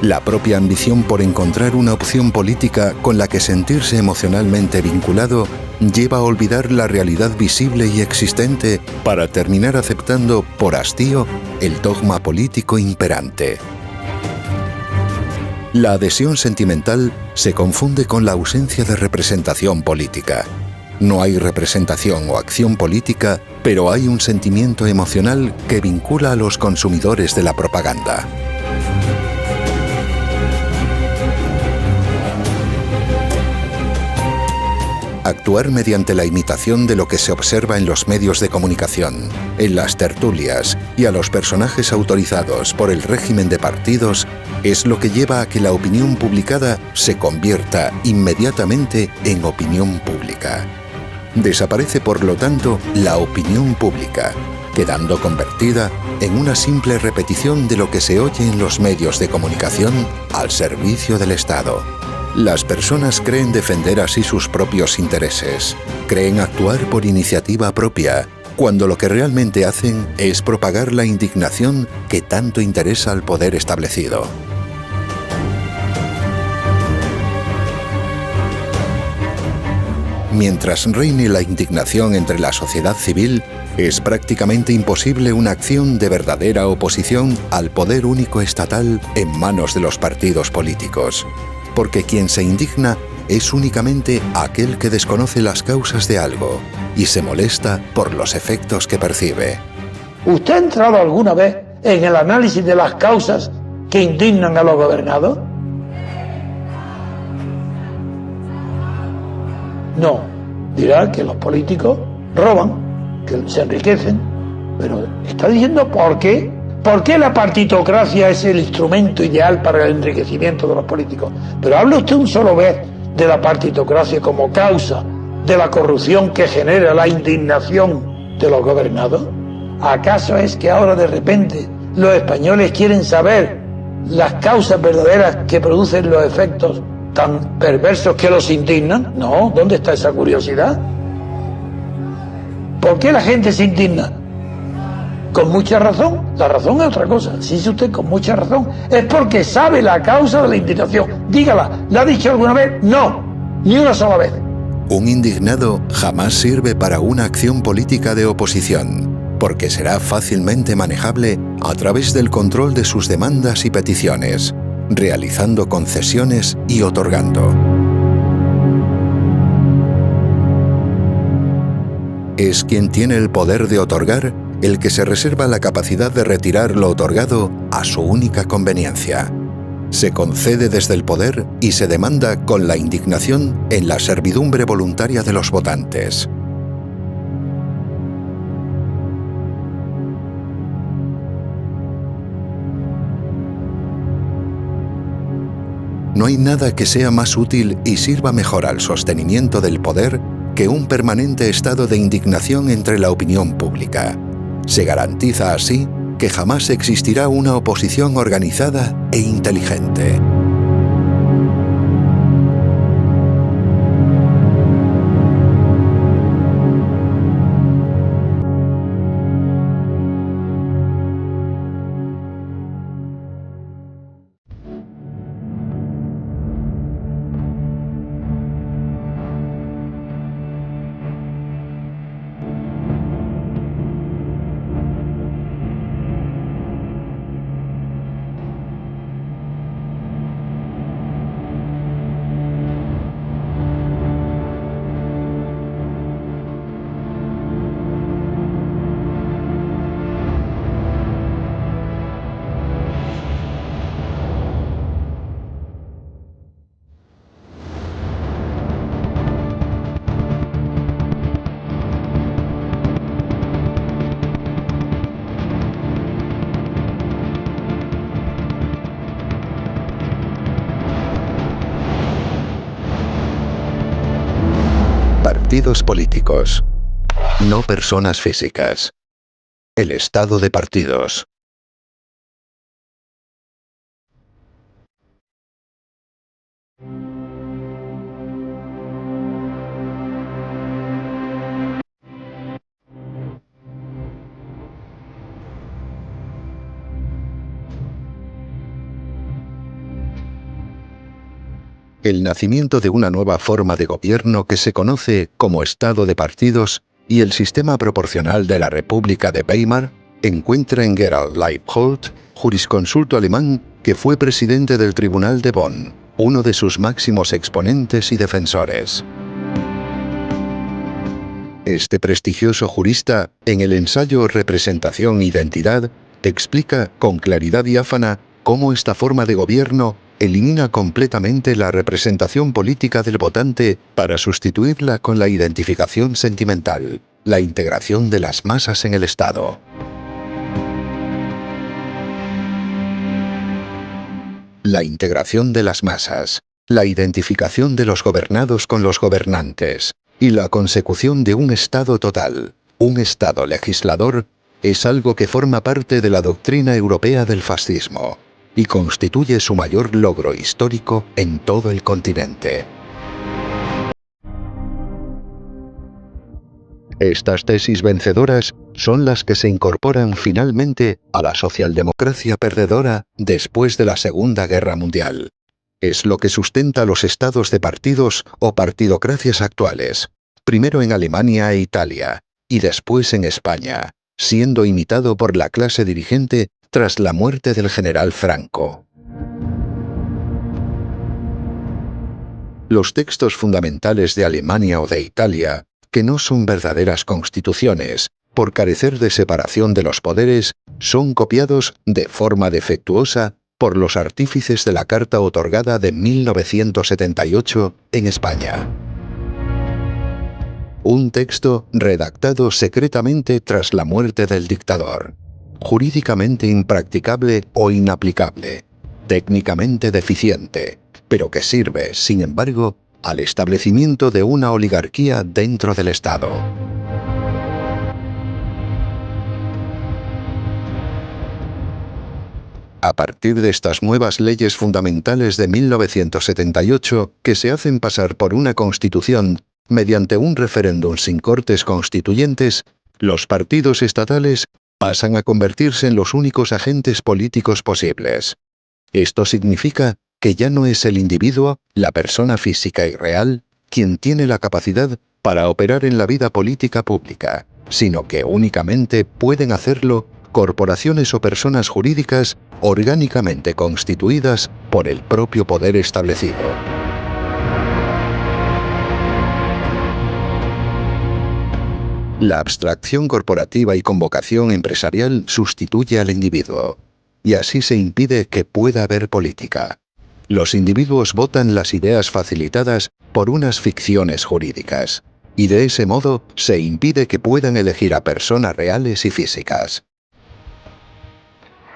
La propia ambición por encontrar una opción política con la que sentirse emocionalmente vinculado lleva a olvidar la realidad visible y existente para terminar aceptando por hastío el dogma político imperante. La adhesión sentimental se confunde con la ausencia de representación política. No hay representación o acción política, pero hay un sentimiento emocional que vincula a los consumidores de la propaganda. Actuar mediante la imitación de lo que se observa en los medios de comunicación, en las tertulias y a los personajes autorizados por el régimen de partidos es lo que lleva a que la opinión publicada se convierta inmediatamente en opinión pública. Desaparece, por lo tanto, la opinión pública, quedando convertida en una simple repetición de lo que se oye en los medios de comunicación al servicio del Estado. Las personas creen defender así sus propios intereses, creen actuar por iniciativa propia, cuando lo que realmente hacen es propagar la indignación que tanto interesa al poder establecido. Mientras reine la indignación entre la sociedad civil, es prácticamente imposible una acción de verdadera oposición al poder único estatal en manos de los partidos políticos. Porque quien se indigna es únicamente aquel que desconoce las causas de algo y se molesta por los efectos que percibe. ¿Usted ha entrado alguna vez en el análisis de las causas que indignan a los gobernados? No. Dirá que los políticos roban, que se enriquecen, pero está diciendo por qué. ¿Por qué la partitocracia es el instrumento ideal para el enriquecimiento de los políticos? Pero habla usted un solo vez de la partitocracia como causa de la corrupción que genera la indignación de los gobernados. ¿Acaso es que ahora de repente los españoles quieren saber las causas verdaderas que producen los efectos tan perversos que los indignan? No, ¿dónde está esa curiosidad? ¿Por qué la gente se indigna? Con mucha razón. La razón es otra cosa. Si dice usted con mucha razón, es porque sabe la causa de la indignación. Dígala, ¿la ha dicho alguna vez? No, ni una sola vez. Un indignado jamás sirve para una acción política de oposición, porque será fácilmente manejable a través del control de sus demandas y peticiones, realizando concesiones y otorgando. Es quien tiene el poder de otorgar el que se reserva la capacidad de retirar lo otorgado a su única conveniencia. Se concede desde el poder y se demanda con la indignación en la servidumbre voluntaria de los votantes. No hay nada que sea más útil y sirva mejor al sostenimiento del poder que un permanente estado de indignación entre la opinión pública. Se garantiza así que jamás existirá una oposición organizada e inteligente. partidos políticos. No personas físicas. El estado de partidos. El nacimiento de una nueva forma de gobierno que se conoce como Estado de partidos y el sistema proporcional de la República de Weimar encuentra en Gerald Leibhold, jurisconsulto alemán que fue presidente del Tribunal de Bonn, uno de sus máximos exponentes y defensores. Este prestigioso jurista, en el ensayo Representación e Identidad, explica con claridad diáfana cómo esta forma de gobierno elimina completamente la representación política del votante para sustituirla con la identificación sentimental, la integración de las masas en el Estado. La integración de las masas, la identificación de los gobernados con los gobernantes y la consecución de un Estado total, un Estado legislador, es algo que forma parte de la doctrina europea del fascismo y constituye su mayor logro histórico en todo el continente. Estas tesis vencedoras son las que se incorporan finalmente a la socialdemocracia perdedora después de la Segunda Guerra Mundial. Es lo que sustenta los estados de partidos o partidocracias actuales, primero en Alemania e Italia, y después en España, siendo imitado por la clase dirigente tras la muerte del general Franco. Los textos fundamentales de Alemania o de Italia, que no son verdaderas constituciones, por carecer de separación de los poderes, son copiados de forma defectuosa por los artífices de la Carta otorgada de 1978 en España. Un texto redactado secretamente tras la muerte del dictador, jurídicamente impracticable o inaplicable, técnicamente deficiente, pero que sirve, sin embargo, al establecimiento de una oligarquía dentro del Estado. A partir de estas nuevas leyes fundamentales de 1978, que se hacen pasar por una constitución mediante un referéndum sin cortes constituyentes, los partidos estatales pasan a convertirse en los únicos agentes políticos posibles. Esto significa que ya no es el individuo, la persona física y real, quien tiene la capacidad para operar en la vida política pública, sino que únicamente pueden hacerlo corporaciones o personas jurídicas orgánicamente constituidas por el propio poder establecido. La abstracción corporativa y convocación empresarial sustituye al individuo, y así se impide que pueda haber política. Los individuos votan las ideas facilitadas por unas ficciones jurídicas, y de ese modo se impide que puedan elegir a personas reales y físicas.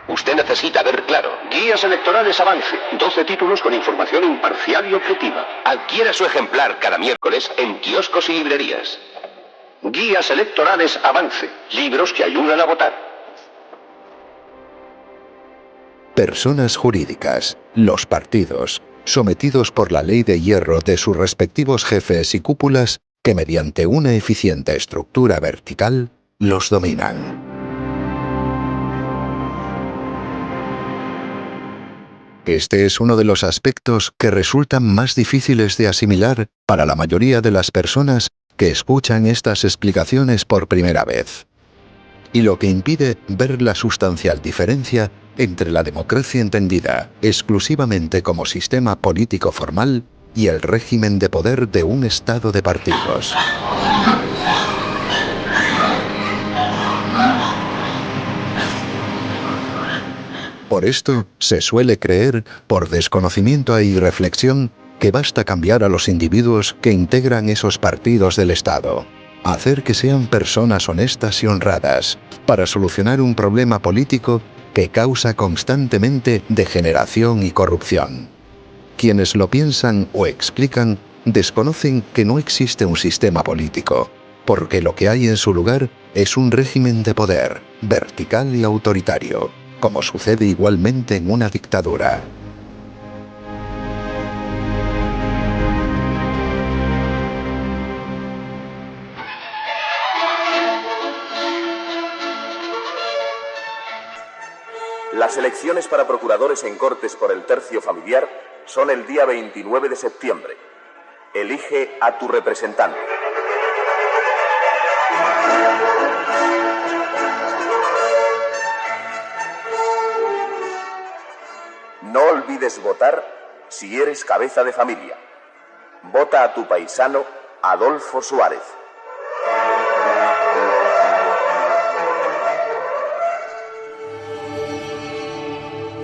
Usted necesita ver claro. Guías electorales Avance. 12 títulos con información imparcial y objetiva. Adquiera su ejemplar cada miércoles en kioscos y librerías. Guías electorales Avance. Libros que ayudan a votar. Personas jurídicas, los partidos, sometidos por la ley de hierro de sus respectivos jefes y cúpulas, que mediante una eficiente estructura vertical, los dominan. Este es uno de los aspectos que resultan más difíciles de asimilar para la mayoría de las personas que escuchan estas explicaciones por primera vez, y lo que impide ver la sustancial diferencia entre la democracia entendida exclusivamente como sistema político formal y el régimen de poder de un Estado de partidos. Por esto, se suele creer, por desconocimiento e irreflexión, que basta cambiar a los individuos que integran esos partidos del Estado, hacer que sean personas honestas y honradas, para solucionar un problema político que causa constantemente degeneración y corrupción. Quienes lo piensan o explican desconocen que no existe un sistema político, porque lo que hay en su lugar es un régimen de poder, vertical y autoritario, como sucede igualmente en una dictadura. Las elecciones para procuradores en Cortes por el tercio familiar son el día 29 de septiembre. Elige a tu representante. No olvides votar si eres cabeza de familia. Vota a tu paisano Adolfo Suárez.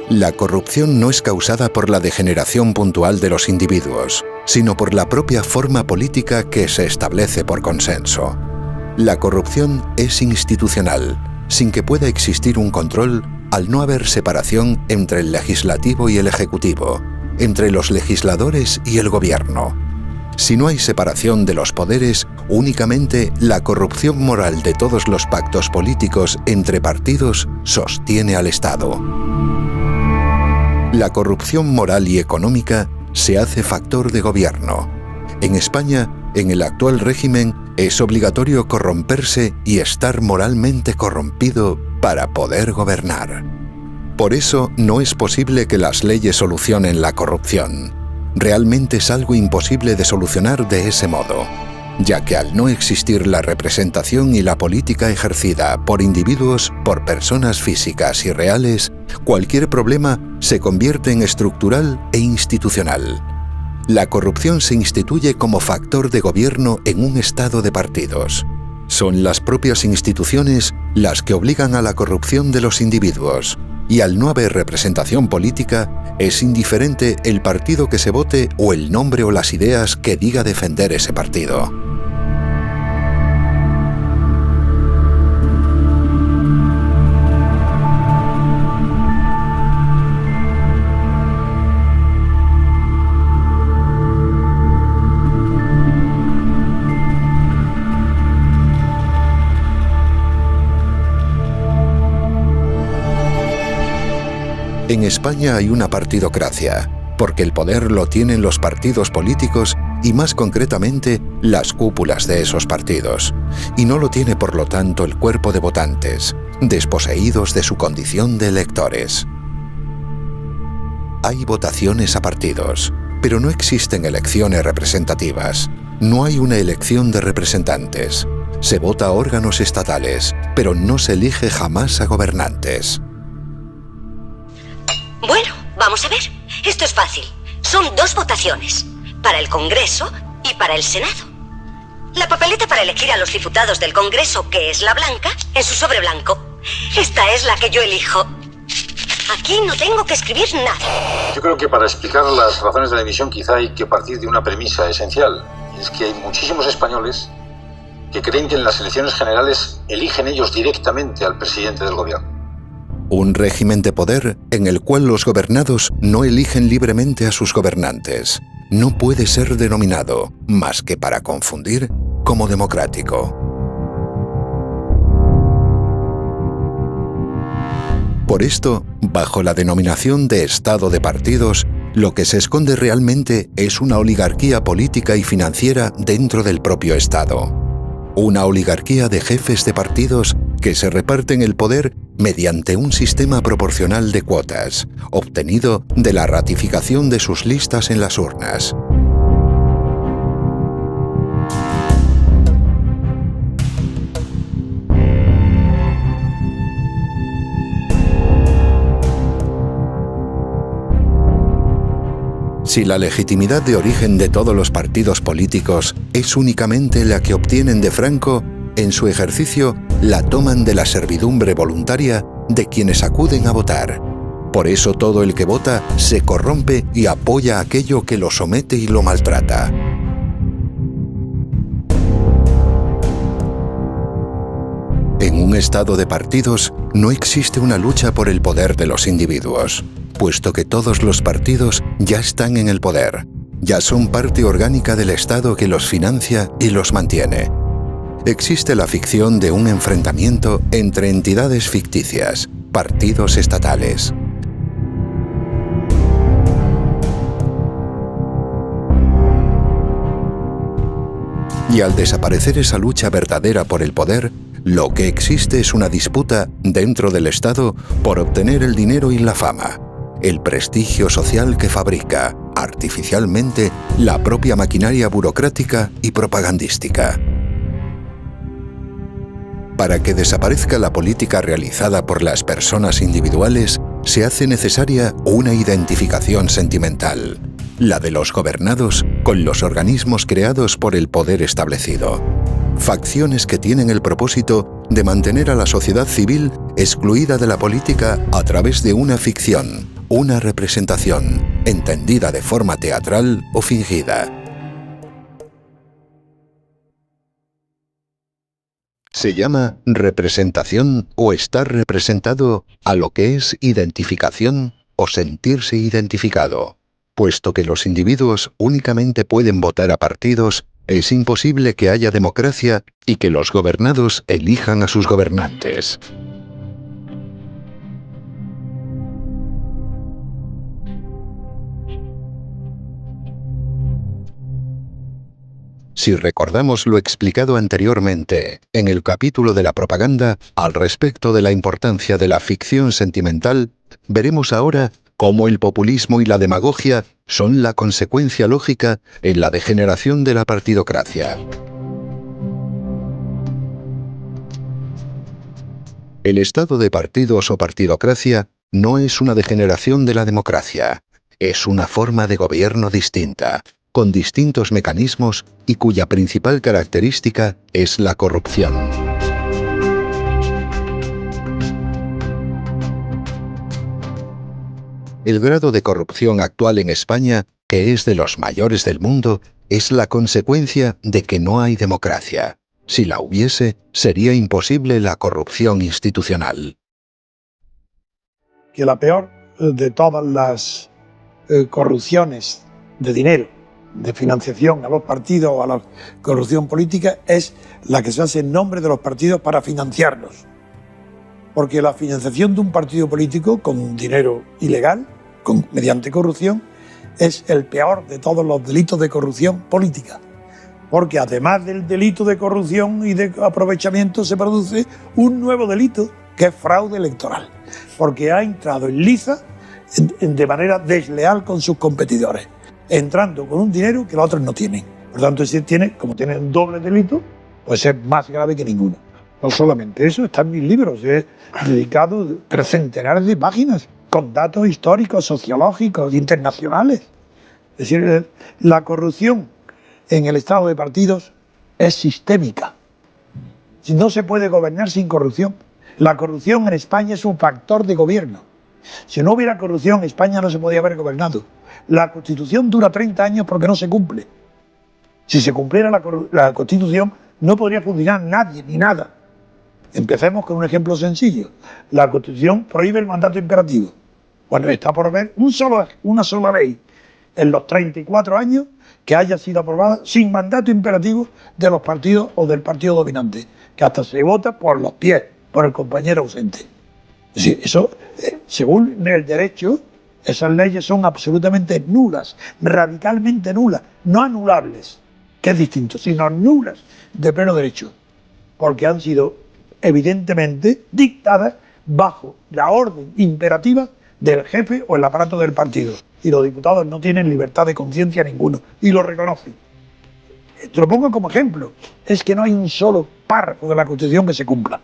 La corrupción no es causada por la degeneración puntual de los individuos, sino por la propia forma política que se establece por consenso. La corrupción es institucional, sin que pueda existir un control al no haber separación entre el legislativo y el ejecutivo, entre los legisladores y el gobierno. Si no hay separación de los poderes, únicamente la corrupción moral de todos los pactos políticos entre partidos sostiene al Estado. La corrupción moral y económica se hace factor de gobierno. En España, en el actual régimen, es obligatorio corromperse y estar moralmente corrompido para poder gobernar. Por eso no es posible que las leyes solucionen la corrupción. Realmente es algo imposible de solucionar de ese modo, ya que al no existir la representación y la política ejercida por individuos, por personas físicas y reales, cualquier problema se convierte en estructural e institucional. La corrupción se instituye como factor de gobierno en un estado de partidos. Son las propias instituciones las que obligan a la corrupción de los individuos, y al no haber representación política, es indiferente el partido que se vote o el nombre o las ideas que diga defender ese partido. En España hay una partidocracia, porque el poder lo tienen los partidos políticos y más concretamente las cúpulas de esos partidos, y no lo tiene por lo tanto el cuerpo de votantes, desposeídos de su condición de electores. Hay votaciones a partidos, pero no existen elecciones representativas. No hay una elección de representantes. Se vota a órganos estatales, pero no se elige jamás a gobernantes. Bueno, vamos a ver. Esto es fácil. Son 2 votaciones, para el Congreso y para el Senado. La papeleta para elegir a los diputados del Congreso, que es la blanca, en su sobre blanco. Esta es la que yo elijo. Aquí no tengo que escribir nada. Yo creo que para explicar las razones de la división quizá hay que partir de una premisa esencial. Es que hay muchísimos españoles que creen que en las elecciones generales eligen ellos directamente al presidente del gobierno. Un régimen de poder en el cual los gobernados no eligen libremente a sus gobernantes no puede ser denominado, más que para confundir, como democrático. Por esto, bajo la denominación de Estado de partidos, lo que se esconde realmente es una oligarquía política y financiera dentro del propio Estado. Una oligarquía de jefes de partidos que se reparten el poder mediante un sistema proporcional de cuotas, obtenido de la ratificación de sus listas en las urnas. Si la legitimidad de origen de todos los partidos políticos es únicamente la que obtienen de Franco, en su ejercicio la toman de la servidumbre voluntaria de quienes acuden a votar. Por eso todo el que vota se corrompe y apoya aquello que lo somete y lo maltrata. En un estado de partidos no existe una lucha por el poder de los individuos, puesto que todos los partidos ya están en el poder, ya son parte orgánica del Estado que los financia y los mantiene. Existe la ficción de un enfrentamiento entre entidades ficticias, partidos estatales. Y al desaparecer esa lucha verdadera por el poder, lo que existe es una disputa dentro del Estado por obtener el dinero y la fama, el prestigio social que fabrica, artificialmente, la propia maquinaria burocrática y propagandística. Para que desaparezca la política realizada por las personas individuales, se hace necesaria una identificación sentimental, la de los gobernados con los organismos creados por el poder establecido. Facciones que tienen el propósito de mantener a la sociedad civil excluida de la política a través de una ficción, una representación, entendida de forma teatral o fingida. Se llama representación o estar representado a lo que es identificación o sentirse identificado. Puesto que los individuos únicamente pueden votar a partidos, es imposible que haya democracia y que los gobernados elijan a sus gobernantes. Si recordamos lo explicado anteriormente en el capítulo de la propaganda al respecto de la importancia de la ficción sentimental, veremos ahora cómo el populismo y la demagogia son la consecuencia lógica en la degeneración de la partidocracia. El estado de partidos o partidocracia no es una degeneración de la democracia, es una forma de gobierno distinta, con distintos mecanismos y cuya principal característica es la corrupción. El grado de corrupción actual en España, que es de los mayores del mundo, es la consecuencia de que no hay democracia. Si la hubiese, sería imposible la corrupción institucional. Que la peor de todas las corrupciones de dinero, de financiación a los partidos o a la corrupción política, es la que se hace en nombre de los partidos para financiarlos. Porque la financiación de un partido político con dinero ilegal, mediante corrupción, es el peor de todos los delitos de corrupción política. Porque además del delito de corrupción y de aprovechamiento se produce un nuevo delito que es fraude electoral. Porque ha entrado en liza de manera desleal con sus competidores, entrando con un dinero que los otros no tienen. Por tanto, si como tiene un doble delito, pues es más grave que ninguno. No solamente eso, está en mis libros, he dedicado centenares de páginas con datos históricos, sociológicos, internacionales. Es decir, la corrupción en el estado de partidos es sistémica. No se puede gobernar sin corrupción. La corrupción en España es un factor de gobierno. Si no hubiera corrupción, España no se podía haber gobernado. La Constitución dura 30 años porque no se cumple. Si se cumpliera la Constitución, no podría funcionar nadie ni nada. Empecemos con un ejemplo sencillo. La Constitución prohíbe el mandato imperativo. Bueno, está por ver una sola ley en los 34 años que haya sido aprobada sin mandato imperativo de los partidos o del partido dominante, que hasta se vota por los pies, por el compañero ausente. Es decir, eso, según el derecho, esas leyes son absolutamente nulas, radicalmente nulas, no anulables, que es distinto, sino nulas de pleno derecho, porque han sido evidentemente dictadas bajo la orden imperativa del jefe o el aparato del partido. Y los diputados no tienen libertad de conciencia ninguno, y lo reconocen. Te lo pongo como ejemplo, es que no hay un solo párrafo de la Constitución que se cumpla.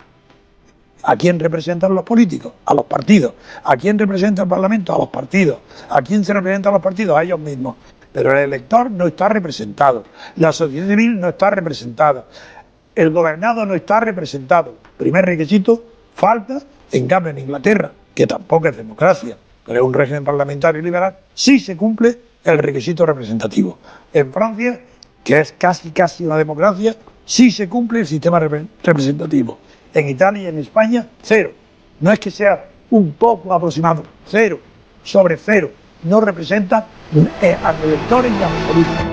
¿A quién representan los políticos? A los partidos. ¿A quién representa el Parlamento? A los partidos. ¿A quién se representan los partidos? A ellos mismos. Pero el elector no está representado. La sociedad civil no está representada. El gobernado no está representado. Primer requisito, falta. En cambio, en Inglaterra, que tampoco es democracia, pero es un régimen parlamentario liberal, sí se cumple el requisito representativo. En Francia, que es casi una democracia, sí se cumple el sistema representativo. En Italia y en España, 0. No es que sea un poco aproximado, 0 sobre 0. no representa a los electores y a los políticos.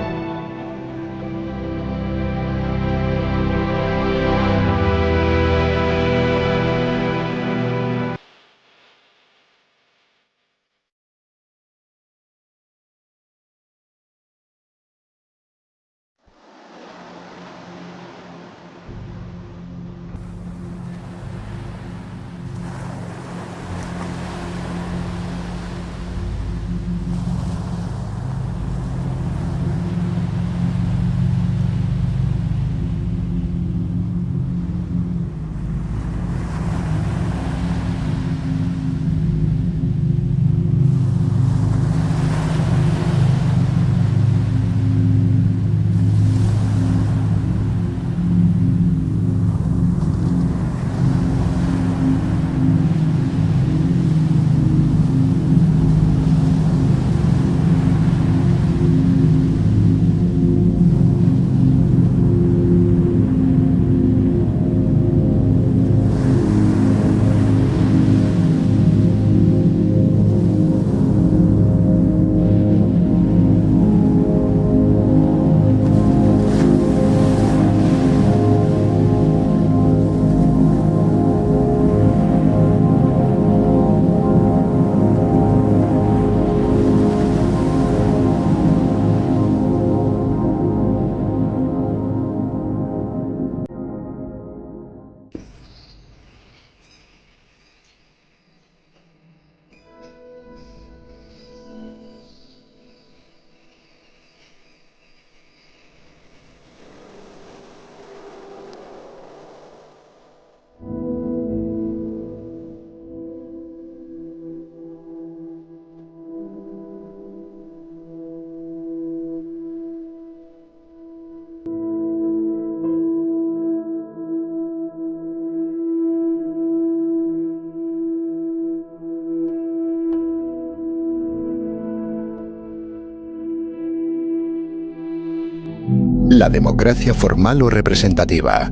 La democracia formal o representativa.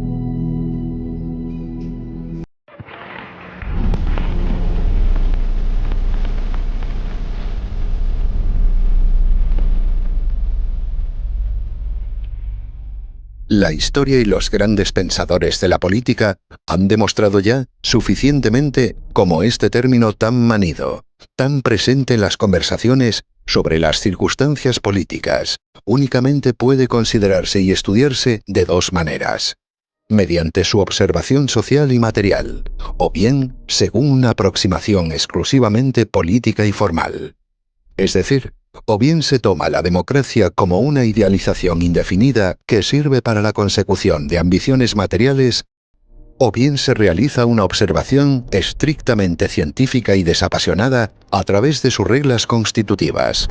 La historia y los grandes pensadores de la política han demostrado ya suficientemente cómo este término tan manido, tan presente en las conversaciones sobre las circunstancias políticas, únicamente puede considerarse y estudiarse de dos maneras: mediante su observación social y material, o bien según una aproximación exclusivamente política y formal. Es decir, o bien se toma la democracia como una idealización indefinida que sirve para la consecución de ambiciones materiales, o bien se realiza una observación estrictamente científica y desapasionada a través de sus reglas constitutivas.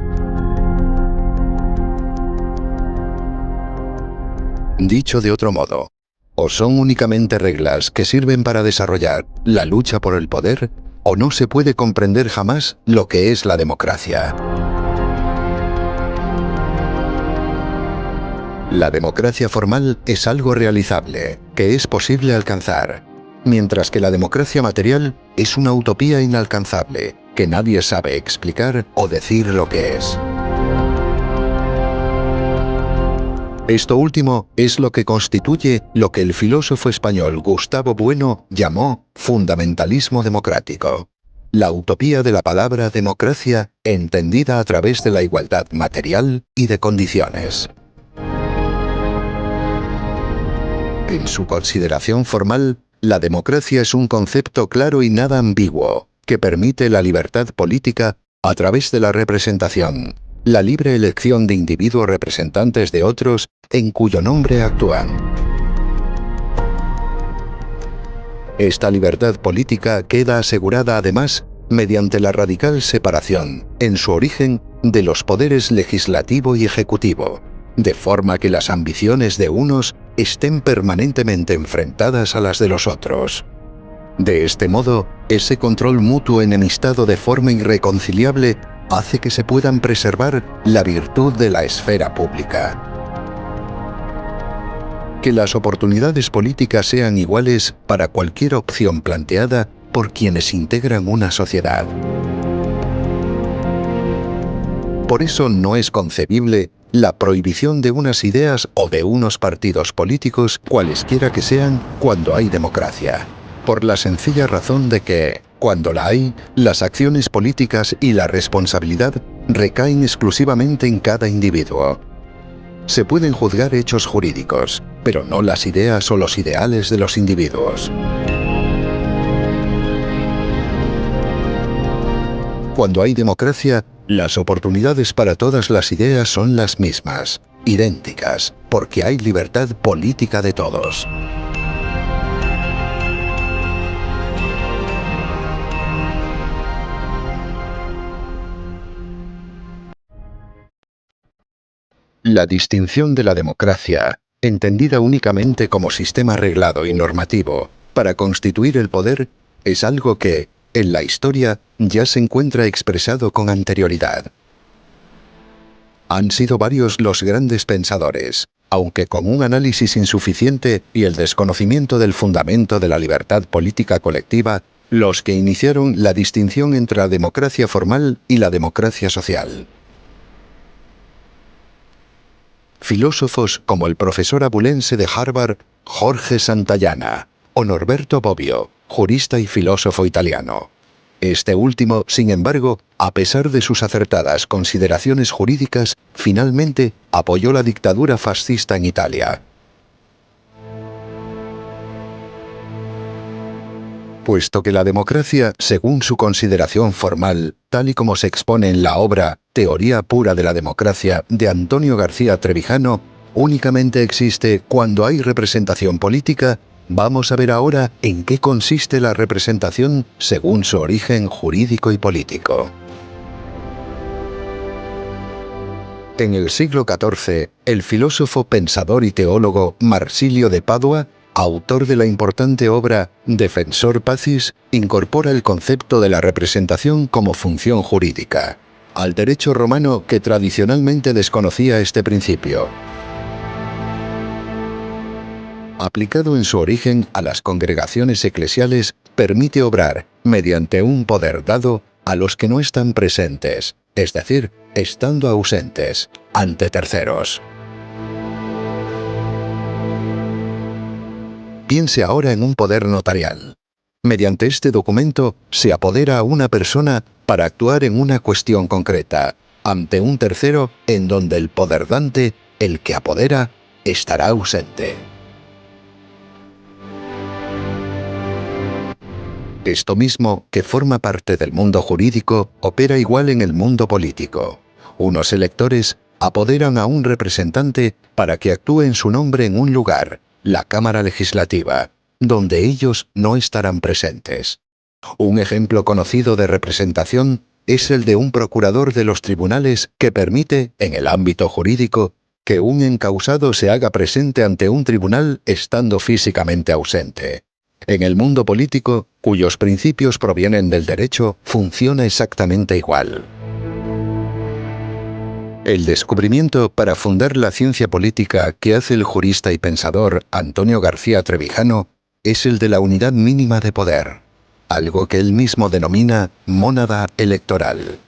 Dicho de otro modo, o son únicamente reglas que sirven para desarrollar la lucha por el poder, o no se puede comprender jamás lo que es la democracia. La democracia formal es algo realizable, que es posible alcanzar, mientras que la democracia material es una utopía inalcanzable, que nadie sabe explicar o decir lo que es. Esto último es lo que constituye lo que el filósofo español Gustavo Bueno llamó fundamentalismo democrático. La utopía de la palabra democracia entendida a través de la igualdad material y de condiciones. En su consideración formal, la democracia es un concepto claro y nada ambiguo, que permite la libertad política a través de la representación, la libre elección de individuos representantes de otros en cuyo nombre actúan. Esta libertad política queda asegurada además mediante la radical separación, en su origen, de los poderes legislativo y ejecutivo, de forma que las ambiciones de unos estén permanentemente enfrentadas a las de los otros. De este modo, ese control mutuo enemistado de forma irreconciliable hace que se puedan preservar la virtud de la esfera pública. Que las oportunidades políticas sean iguales para cualquier opción planteada por quienes integran una sociedad. Por eso no es concebible la prohibición de unas ideas o de unos partidos políticos, cualesquiera que sean, cuando hay democracia. Por la sencilla razón de que, cuando la hay, las acciones políticas y la responsabilidad recaen exclusivamente en cada individuo. Se pueden juzgar hechos jurídicos, pero no las ideas o los ideales de los individuos. Cuando hay democracia, las oportunidades para todas las ideas son las mismas, idénticas, porque hay libertad política de todos. La distinción de la democracia, entendida únicamente como sistema reglado y normativo para constituir el poder, es algo que, en la historia, ya se encuentra expresado con anterioridad. Han sido varios los grandes pensadores, aunque con un análisis insuficiente y el desconocimiento del fundamento de la libertad política colectiva, los que iniciaron la distinción entre la democracia formal y la democracia social. Filósofos como el profesor abulense de Harvard, Jorge Santayana, o Norberto Bobbio, jurista y filósofo italiano. Este último, sin embargo, a pesar de sus acertadas consideraciones jurídicas, finalmente apoyó la dictadura fascista en Italia. Puesto que la democracia, según su consideración formal, tal y como se expone en la obra Teoría pura de la democracia de Antonio García Trevijano, únicamente existe cuando hay representación política, vamos a ver ahora en qué consiste la representación según su origen jurídico y político. En el siglo XIV, el filósofo, pensador y teólogo Marsilio de Padua, autor de la importante obra Defensor Pacis, incorpora el concepto de la representación como función jurídica, al derecho romano que tradicionalmente desconocía este principio. Aplicado en su origen a las congregaciones eclesiales, permite obrar, mediante un poder dado, a los que no están presentes, es decir, estando ausentes, ante terceros. Piense ahora en un poder notarial. Mediante este documento se apodera a una persona para actuar en una cuestión concreta, ante un tercero en donde el poder dante, el que apodera, estará ausente. Esto mismo, que forma parte del mundo jurídico, opera igual en el mundo político. Unos electores apoderan a un representante para que actúe en su nombre en un lugar, la Cámara Legislativa, donde ellos no estarán presentes. Un ejemplo conocido de representación es el de un procurador de los tribunales que permite, en el ámbito jurídico, que un encausado se haga presente ante un tribunal estando físicamente ausente. En el mundo político, cuyos principios provienen del derecho, funciona exactamente igual. El descubrimiento para fundar la ciencia política que hace el jurista y pensador Antonio García Trevijano es el de la unidad mínima de poder, algo que él mismo denomina mónada electoral.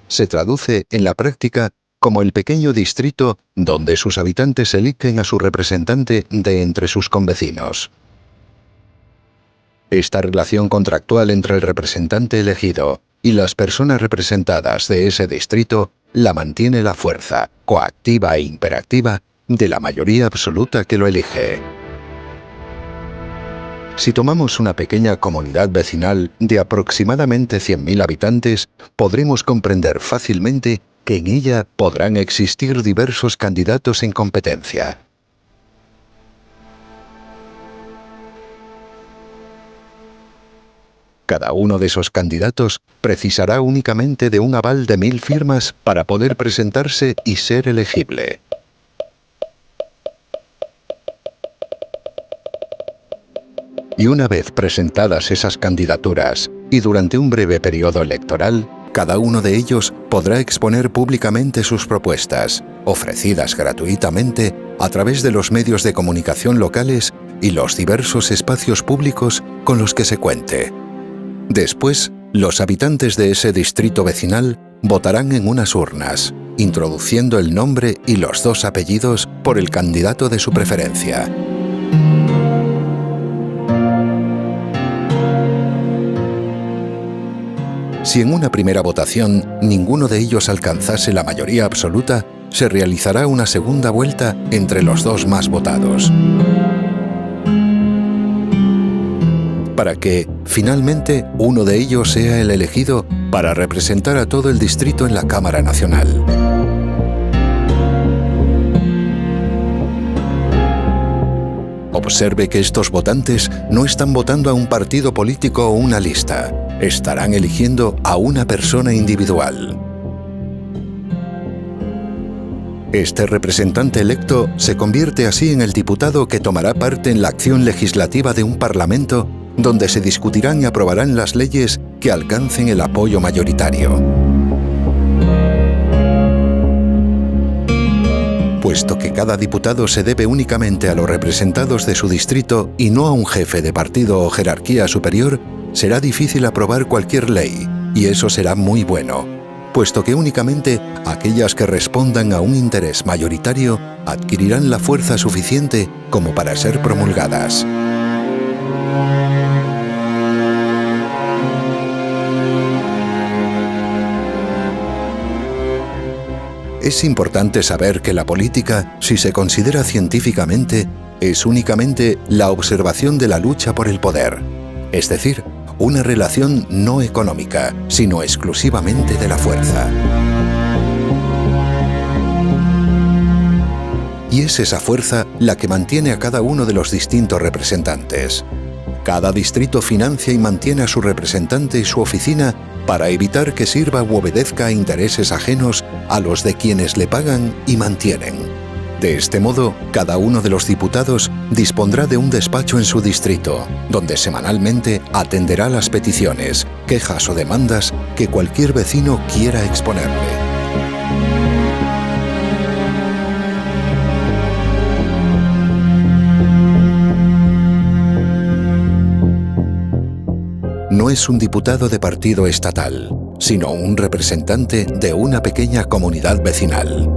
Se traduce en la práctica como el pequeño distrito donde sus habitantes eligen a su representante de entre sus convecinos. Esta relación contractual entre el representante elegido y las personas representadas de ese distrito la mantiene la fuerza, coactiva e imperativa, de la mayoría absoluta que lo elige. Si tomamos una pequeña comunidad vecinal de aproximadamente 100.000 habitantes, podremos comprender fácilmente que en ella podrán existir diversos candidatos en competencia. Cada uno de esos candidatos precisará únicamente de un aval de 1000 firmas para poder presentarse y ser elegible. Y una vez presentadas esas candidaturas, y durante un breve periodo electoral, cada uno de ellos podrá exponer públicamente sus propuestas, ofrecidas gratuitamente a través de los medios de comunicación locales y los diversos espacios públicos con los que se cuente. Después, los habitantes de ese distrito vecinal votarán en unas urnas, introduciendo el nombre y los 2 apellidos por el candidato de su preferencia. Si en una primera votación ninguno de ellos alcanzase la mayoría absoluta, se realizará una segunda vuelta entre los 2 más votados, para que, finalmente, uno de ellos sea el elegido para representar a todo el distrito en la Cámara Nacional. Observe que estos votantes no están votando a un partido político o una lista, estarán eligiendo a una persona individual. Este representante electo se convierte así en el diputado que tomará parte en la acción legislativa de un parlamento donde se discutirán y aprobarán las leyes que alcancen el apoyo mayoritario. Puesto que cada diputado se debe únicamente a los representados de su distrito y no a un jefe de partido o jerarquía superior, será difícil aprobar cualquier ley, y eso será muy bueno, puesto que únicamente aquellas que respondan a un interés mayoritario adquirirán la fuerza suficiente como para ser promulgadas. Es importante saber que la política, si se considera científicamente, es únicamente la observación de la lucha por el poder, es decir, una relación no económica, sino exclusivamente de la fuerza. Y es esa fuerza la que mantiene a cada uno de los distintos representantes. Cada distrito financia y mantiene a su representante y su oficina para evitar que sirva u obedezca a intereses ajenos a los de quienes le pagan y mantienen. De este modo, cada uno de los diputados dispondrá de un despacho en su distrito, donde semanalmente atenderá las peticiones, quejas o demandas que cualquier vecino quiera exponerle. No es un diputado de partido estatal, sino un representante de una pequeña comunidad vecinal.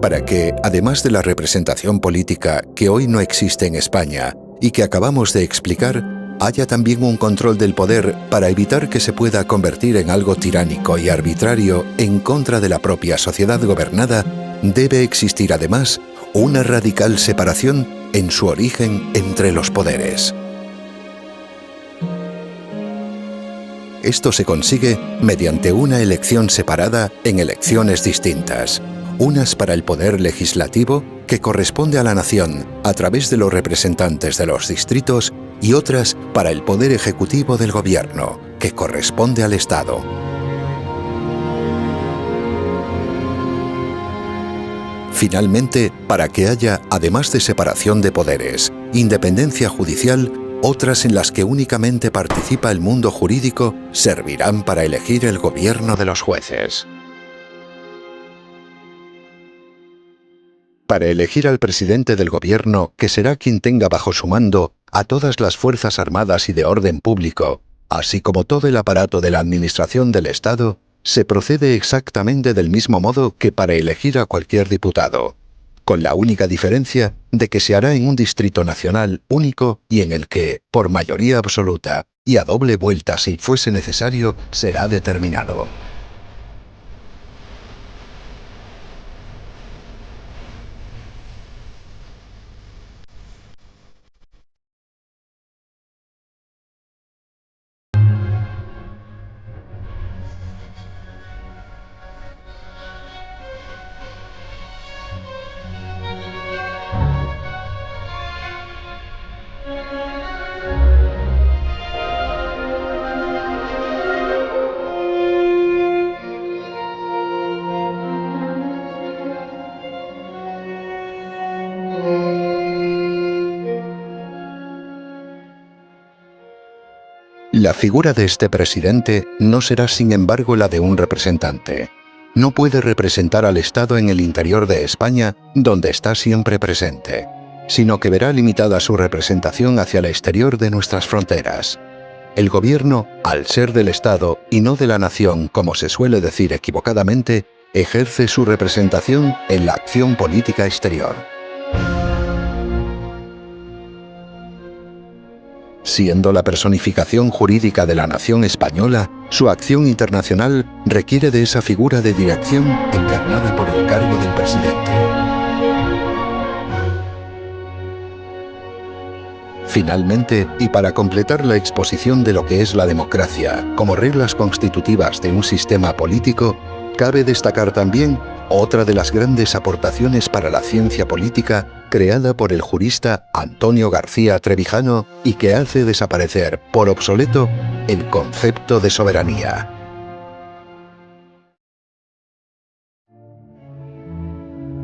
Para que, además de la representación política que hoy no existe en España y que acabamos de explicar, haya también un control del poder para evitar que se pueda convertir en algo tiránico y arbitrario en contra de la propia sociedad gobernada, debe existir además una radical separación en su origen entre los poderes. Esto se consigue mediante una elección separada en elecciones distintas. Unas para el poder legislativo, que corresponde a la nación a través de los representantes de los distritos, y otras para el poder ejecutivo del gobierno, que corresponde al Estado. Finalmente, para que haya, además de separación de poderes, independencia judicial, otras en las que únicamente participa el mundo jurídico servirán para elegir el gobierno de los jueces. Para elegir al presidente del gobierno, que será quien tenga bajo su mando a todas las fuerzas armadas y de orden público, así como todo el aparato de la administración del Estado, se procede exactamente del mismo modo que para elegir a cualquier diputado, con la única diferencia de que se hará en un distrito nacional único y en el que, por mayoría absoluta y a doble vuelta si fuese necesario, será determinado. La figura de este presidente no será, sin embargo, la de un representante. No puede representar al Estado en el interior de España, donde está siempre presente, sino que verá limitada su representación hacia el exterior de nuestras fronteras. El gobierno, al ser del Estado y no de la nación, como se suele decir equivocadamente, ejerce su representación en la acción política exterior. Siendo la personificación jurídica de la nación española, su acción internacional requiere de esa figura de dirección encarnada por el cargo del presidente. Finalmente, y para completar la exposición de lo que es la democracia como reglas constitutivas de un sistema político, cabe destacar también otra de las grandes aportaciones para la ciencia política creada por el jurista Antonio García Trevijano y que hace desaparecer por obsoleto el concepto de soberanía.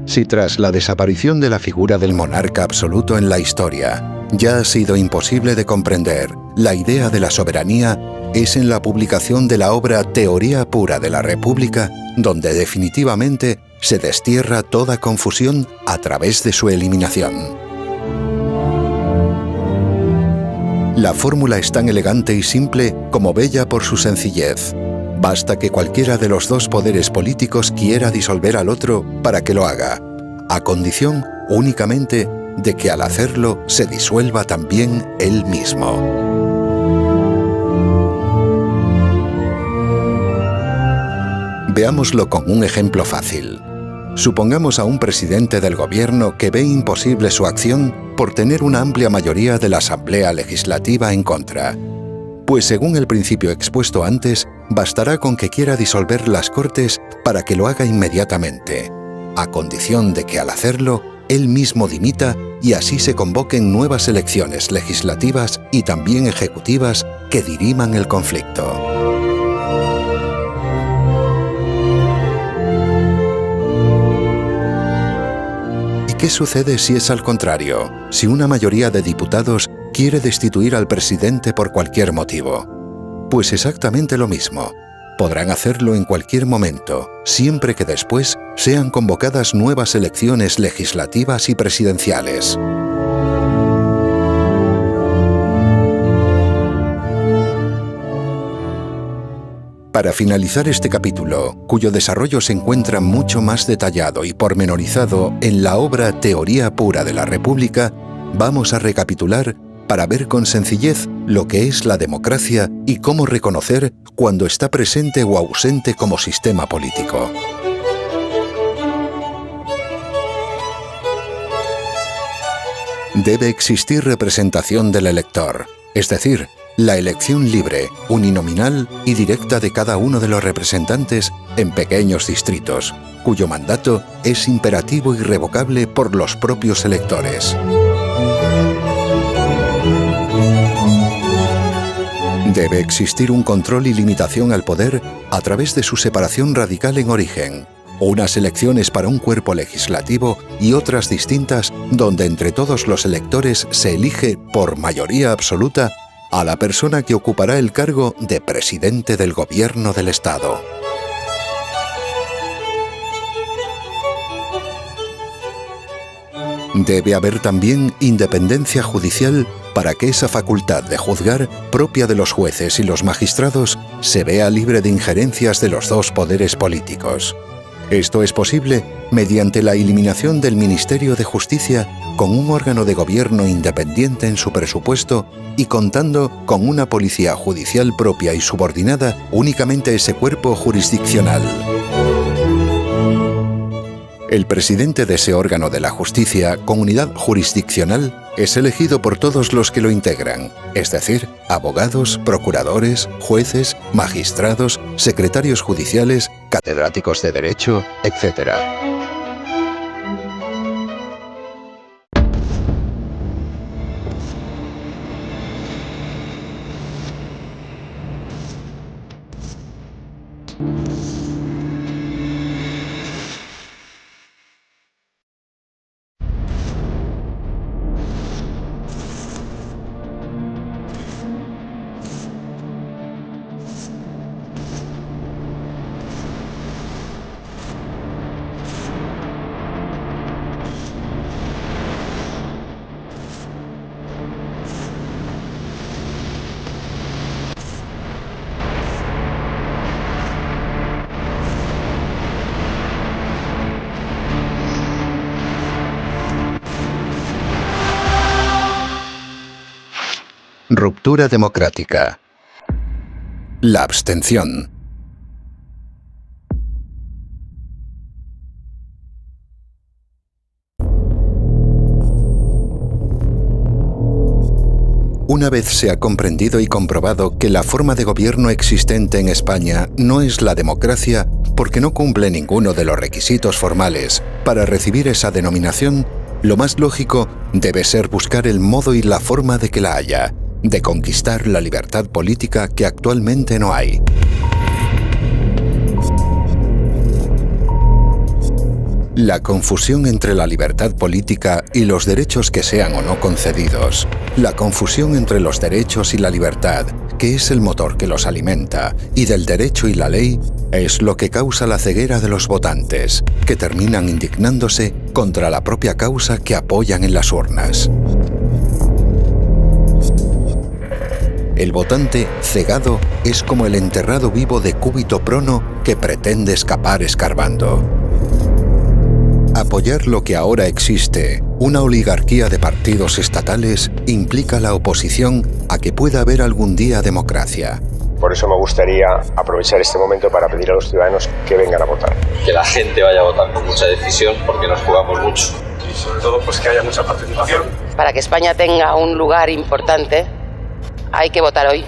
Si tras la desaparición de la figura del monarca absoluto en la historia ya ha sido imposible de comprender la idea de la soberanía, es en la publicación de la obra Teoría pura de la República donde definitivamente se destierra toda confusión a través de su eliminación. La fórmula es tan elegante y simple como bella por su sencillez. Basta que cualquiera de los dos poderes políticos quiera disolver al otro para que lo haga, a condición únicamente de que al hacerlo se disuelva también él mismo. Veámoslo con un ejemplo fácil. Supongamos a un presidente del gobierno que ve imposible su acción por tener una amplia mayoría de la Asamblea Legislativa en contra. Pues según el principio expuesto antes, bastará con que quiera disolver las Cortes para que lo haga inmediatamente, a condición de que al hacerlo, él mismo dimita y así se convoquen nuevas elecciones legislativas y también ejecutivas que diriman el conflicto. ¿Qué sucede si es al contrario? Si una mayoría de diputados quiere destituir al presidente por cualquier motivo. Pues exactamente lo mismo. Podrán hacerlo en cualquier momento, siempre que después sean convocadas nuevas elecciones legislativas y presidenciales. Para finalizar este capítulo, cuyo desarrollo se encuentra mucho más detallado y pormenorizado en la obra Teoría pura de la República, vamos a recapitular para ver con sencillez lo que es la democracia y cómo reconocer cuando está presente o ausente como sistema político. Debe existir representación del elector, es decir, la elección libre, uninominal y directa de cada uno de los representantes en pequeños distritos, cuyo mandato es imperativo y irrevocable por los propios electores. Debe existir un control y limitación al poder a través de su separación radical en origen, unas elecciones para un cuerpo legislativo y otras distintas donde entre todos los electores se elige por mayoría absoluta a la persona que ocupará el cargo de presidente del gobierno del Estado. Debe haber también independencia judicial para que esa facultad de juzgar, propia de los jueces y los magistrados, se vea libre de injerencias de los dos poderes políticos. Esto es posible mediante la eliminación del Ministerio de Justicia con un órgano de gobierno independiente en su presupuesto y contando con una policía judicial propia y subordinada únicamente a ese cuerpo jurisdiccional. El presidente de ese órgano de la justicia con unidad jurisdiccional es elegido por todos los que lo integran, es decir, abogados, procuradores, jueces, magistrados, secretarios judiciales, catedráticos de Derecho, etc. Ruptura democrática. La abstención. Una vez se ha comprendido y comprobado que la forma de gobierno existente en España no es la democracia porque no cumple ninguno de los requisitos formales para recibir esa denominación, lo más lógico debe ser buscar el modo y la forma de que la haya, de conquistar la libertad política que actualmente no hay. La confusión entre la libertad política y los derechos que sean o no concedidos, la confusión entre los derechos y la libertad, que es el motor que los alimenta, y del derecho y la ley, es lo que causa la ceguera de los votantes, que terminan indignándose contra la propia causa que apoyan en las urnas. El votante cegado es como el enterrado vivo de Cúbito Prono que pretende escapar escarbando. Apoyar lo que ahora existe, una oligarquía de partidos estatales, implica la oposición a que pueda haber algún día democracia. Por eso me gustaría aprovechar este momento para pedir a los ciudadanos que vengan a votar. Que la gente vaya a votar con mucha decisión porque nos jugamos mucho. Y sobre todo pues que haya mucha participación. Para que España tenga un lugar importante, hay que votar hoy.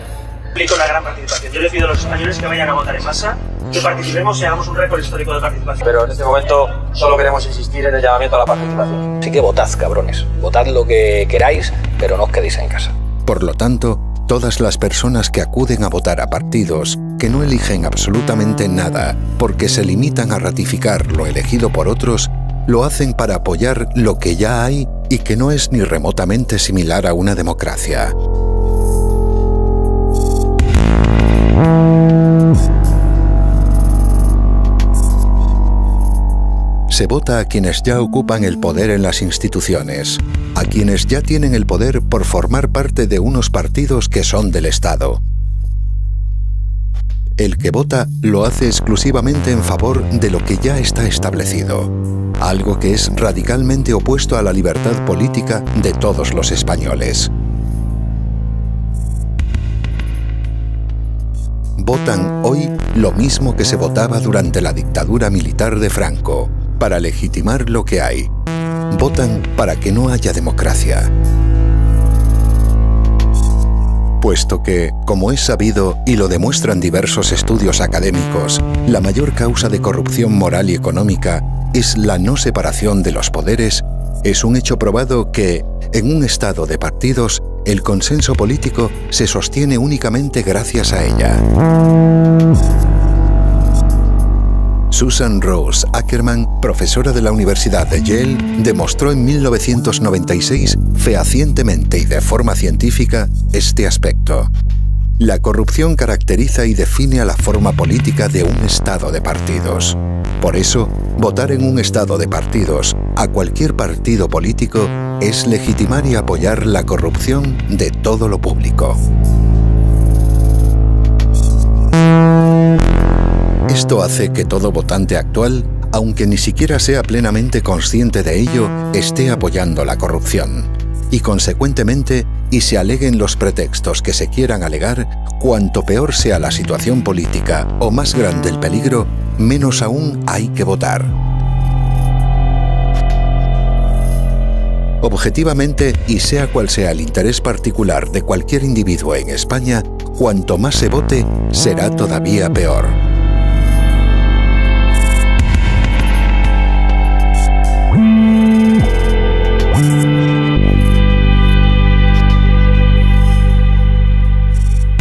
Implica una gran participación. Yo le pido a los españoles que vayan a votar en masa, que participemos y hagamos un récord histórico de participación. Pero en este momento solo queremos insistir en el llamamiento a la participación. Así que votad, cabrones. Votad lo que queráis, pero no os quedéis en casa. Por lo tanto, todas las personas que acuden a votar a partidos que no eligen absolutamente nada porque se limitan a ratificar lo elegido por otros, lo hacen para apoyar lo que ya hay y que no es ni remotamente similar a una democracia. Se vota a quienes ya ocupan el poder en las instituciones, a quienes ya tienen el poder por formar parte de unos partidos que son del Estado. El que vota lo hace exclusivamente en favor de lo que ya está establecido, algo que es radicalmente opuesto a la libertad política de todos los españoles. Votan hoy lo mismo que se votaba durante la dictadura militar de Franco, para legitimar lo que hay. Votan para que no haya democracia. Puesto que, como es sabido y lo demuestran diversos estudios académicos, la mayor causa de corrupción moral y económica es la no separación de los poderes, es un hecho probado que, en un estado de partidos, el consenso político se sostiene únicamente gracias a ella. Susan Rose Ackerman, profesora de la Universidad de Yale, demostró en 1996 fehacientemente y de forma científica este aspecto. La corrupción caracteriza y define a la forma política de un estado de partidos. Por eso, votar en un estado de partidos a cualquier partido político es legitimar y apoyar la corrupción de todo lo público. Esto hace que todo votante actual, aunque ni siquiera sea plenamente consciente de ello, esté apoyando la corrupción. Y consecuentemente, y se aleguen los pretextos que se quieran alegar, cuanto peor sea la situación política o más grande el peligro, menos aún hay que votar. Objetivamente, y sea cual sea el interés particular de cualquier individuo en España, cuanto más se vote, será todavía peor.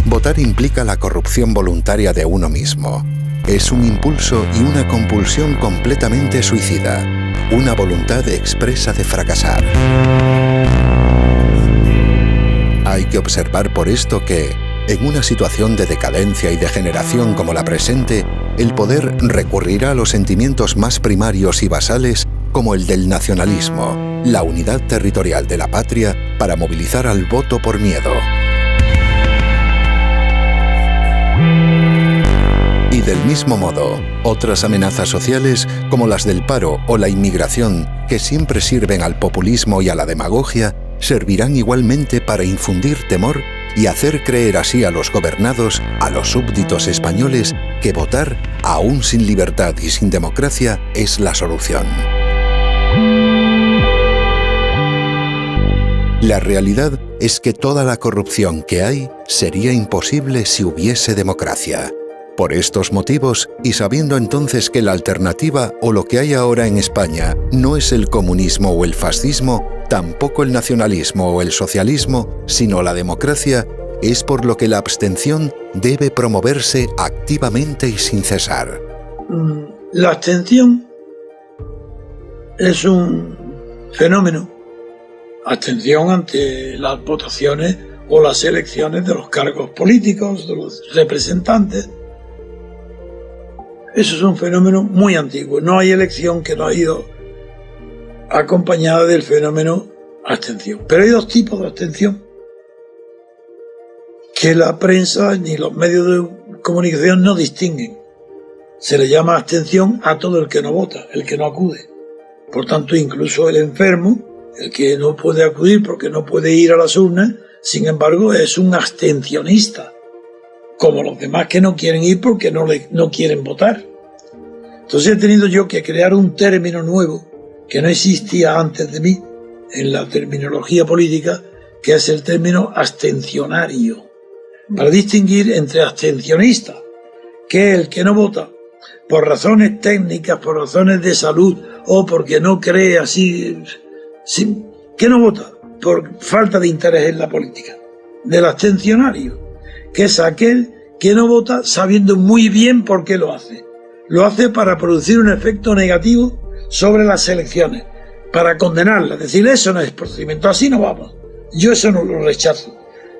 Votar implica la corrupción voluntaria de uno mismo. Es un impulso y una compulsión completamente suicida, una voluntad expresa de fracasar. Hay que observar por esto que, en una situación de decadencia y degeneración como la presente, el poder recurrirá a los sentimientos más primarios y basales como el del nacionalismo, la unidad territorial de la patria, para movilizar al voto por miedo. Y del mismo modo, otras amenazas sociales, como las del paro o la inmigración, que siempre sirven al populismo y a la demagogia, servirán igualmente para infundir temor y hacer creer así a los gobernados, a los súbditos españoles, que votar, aún sin libertad y sin democracia, es la solución. La realidad es que toda la corrupción que hay sería imposible si hubiese democracia. Por estos motivos, y sabiendo entonces que la alternativa o lo que hay ahora en España no es el comunismo o el fascismo, tampoco el nacionalismo o el socialismo, sino la democracia, es por lo que la abstención debe promoverse activamente y sin cesar. La abstención es un fenómeno. Abstención ante las votaciones o las elecciones de los cargos políticos, de los representantes. Eso es un fenómeno muy antiguo. No hay elección que no ha ido acompañada del fenómeno abstención. Pero hay dos tipos de abstención que la prensa ni los medios de comunicación no distinguen. Se le llama abstención a todo el que no vota, el que no acude. Por tanto, incluso el enfermo, el que no puede acudir porque no puede ir a las urnas, sin embargo, es un abstencionista, como los demás que no quieren ir porque no quieren votar. Entonces he tenido yo que crear un término nuevo que no existía antes de mí en la terminología política, que es el término abstencionario, para distinguir entre abstencionista, que es el que no vota por razones técnicas, por razones de salud o porque no cree así, que no vota por falta de interés en la política, del abstencionario, que es aquel que no vota sabiendo muy bien por qué lo hace. Lo hace para producir un efecto negativo sobre las elecciones, para condenarlas, decir eso no es procedimiento, así no vamos, yo eso no lo rechazo.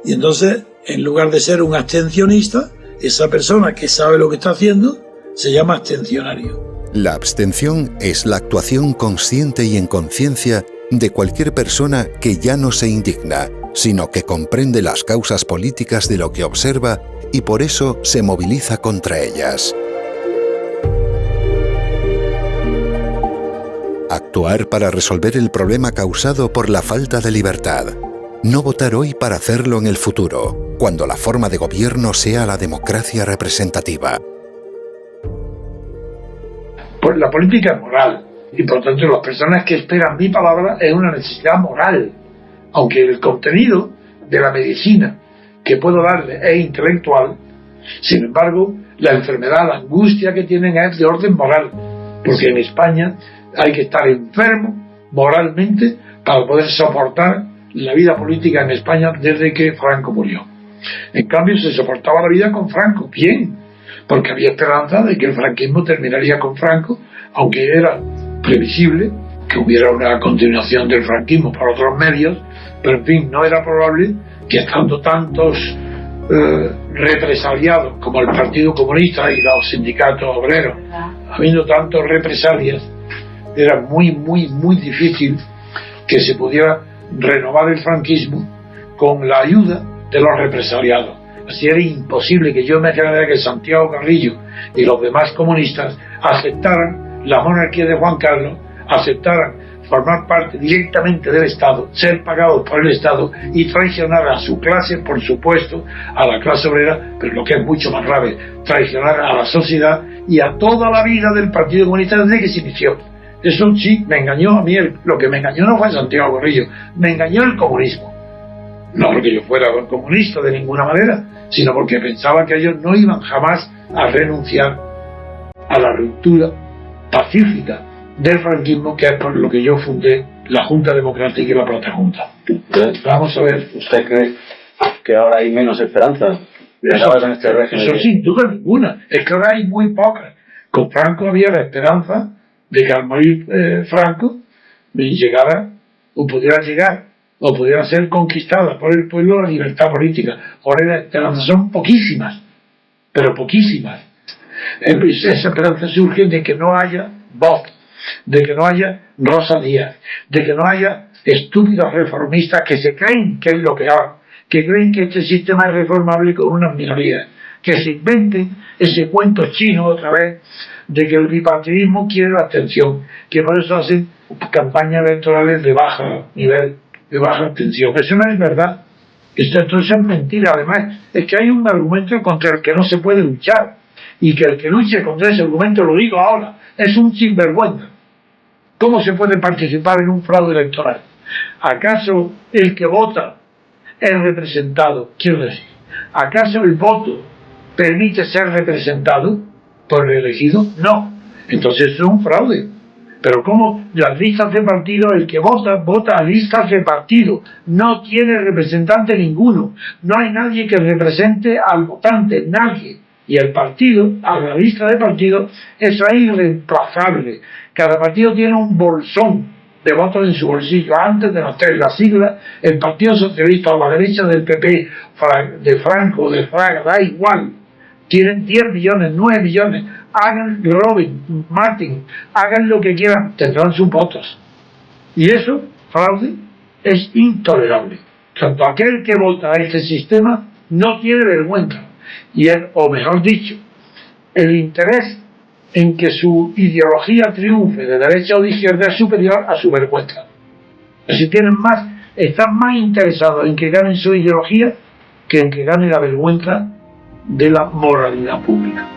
Y entonces, en lugar de ser un abstencionista, esa persona que sabe lo que está haciendo se llama abstencionario. La abstención es la actuación consciente y en conciencia de cualquier persona que ya no se indigna, sino que comprende las causas políticas de lo que observa y por eso se moviliza contra ellas. Actuar para resolver el problema causado por la falta de libertad. No votar hoy para hacerlo en el futuro, cuando la forma de gobierno sea la democracia representativa. Pues la política es moral. Y por tanto las personas que esperan mi palabra es una necesidad moral, aunque el contenido de la medicina que puedo darle es intelectual. Sin embargo, la enfermedad, la angustia que tienen es de orden moral, porque en España hay que estar enfermo moralmente para poder soportar la vida política en España desde que Franco murió. En cambio se soportaba la vida con Franco, bien, porque había esperanza de que el franquismo terminaría con Franco, aunque era previsible que hubiera una continuación del franquismo por otros medios, pero en fin, no era probable que estando tantos represaliados como el Partido Comunista y los sindicatos obreros, habiendo tantos represalias, era muy difícil que se pudiera renovar el franquismo con la ayuda de los represaliados. Así era imposible que yo me imaginara que Santiago Carrillo y los demás comunistas aceptaran la monarquía de Juan Carlos, aceptaran formar parte directamente del Estado, ser pagados por el Estado y traicionar a su clase, por supuesto, a la clase obrera, pero lo que es mucho más grave, traicionar a la sociedad y a toda la vida del Partido Comunista desde que se inició. Eso sí, me engañó a mí, lo que me engañó no fue Santiago Carrillo, me engañó el comunismo. No porque yo fuera comunista de ninguna manera, sino porque pensaba que ellos no iban jamás a renunciar a la ruptura pacífica del franquismo, que es por lo que yo fundé la Junta Democrática y la Plata Junta. Vamos a ver. ¿Usted cree que ahora hay menos esperanza? Eso sin duda ninguna. Es que ahora hay muy pocas. Con Franco había la esperanza de que al morir Franco llegara o pudiera llegar o pudiera ser conquistada por el pueblo la libertad política. Ahora las esperanzas son poquísimas, pero poquísimas. Esa esperanza surge de que no haya voz, de que no haya Rosa Díaz, de que no haya estúpidos reformistas que se creen que es lo que hay, que creen que este sistema es reformable con unas minorías, que se inventen ese cuento chino otra vez de que el bipartidismo quiere la abstención, que por eso hacen campañas electorales de bajo nivel, de baja abstención. Eso no es verdad. Esto es mentira. Además, es que hay un argumento contra el que no se puede luchar. Y que el que luche contra ese argumento, lo digo ahora, es un sinvergüenza. ¿Cómo se puede participar en un fraude electoral? ¿Acaso el que vota es representado? Quiero decir, ¿acaso el voto permite ser representado por el elegido? No. Entonces es un fraude. Pero ¿cómo las listas de partido, el que vota, vota a listas de partido? No tiene representante ninguno. No hay nadie que represente al votante, nadie. Y el partido, a la lista de partido, eso es irreemplazable. Cada partido tiene un bolsón de votos en su bolsillo. Antes de hacer la sigla, el Partido Socialista a la derecha del PP, de Franco, de Fraga, da igual. Tienen 10 millones, 9 millones. Hagan Robin, Martin, hagan lo que quieran, tendrán sus votos. Y eso, fraude, es intolerable. Tanto aquel que vota a este sistema no tiene vergüenza. Y o mejor dicho, el interés en que su ideología triunfe de derecha o de izquierda es superior a su vergüenza. Si están más interesados en que ganen su ideología que en que gane la vergüenza de la moralidad pública.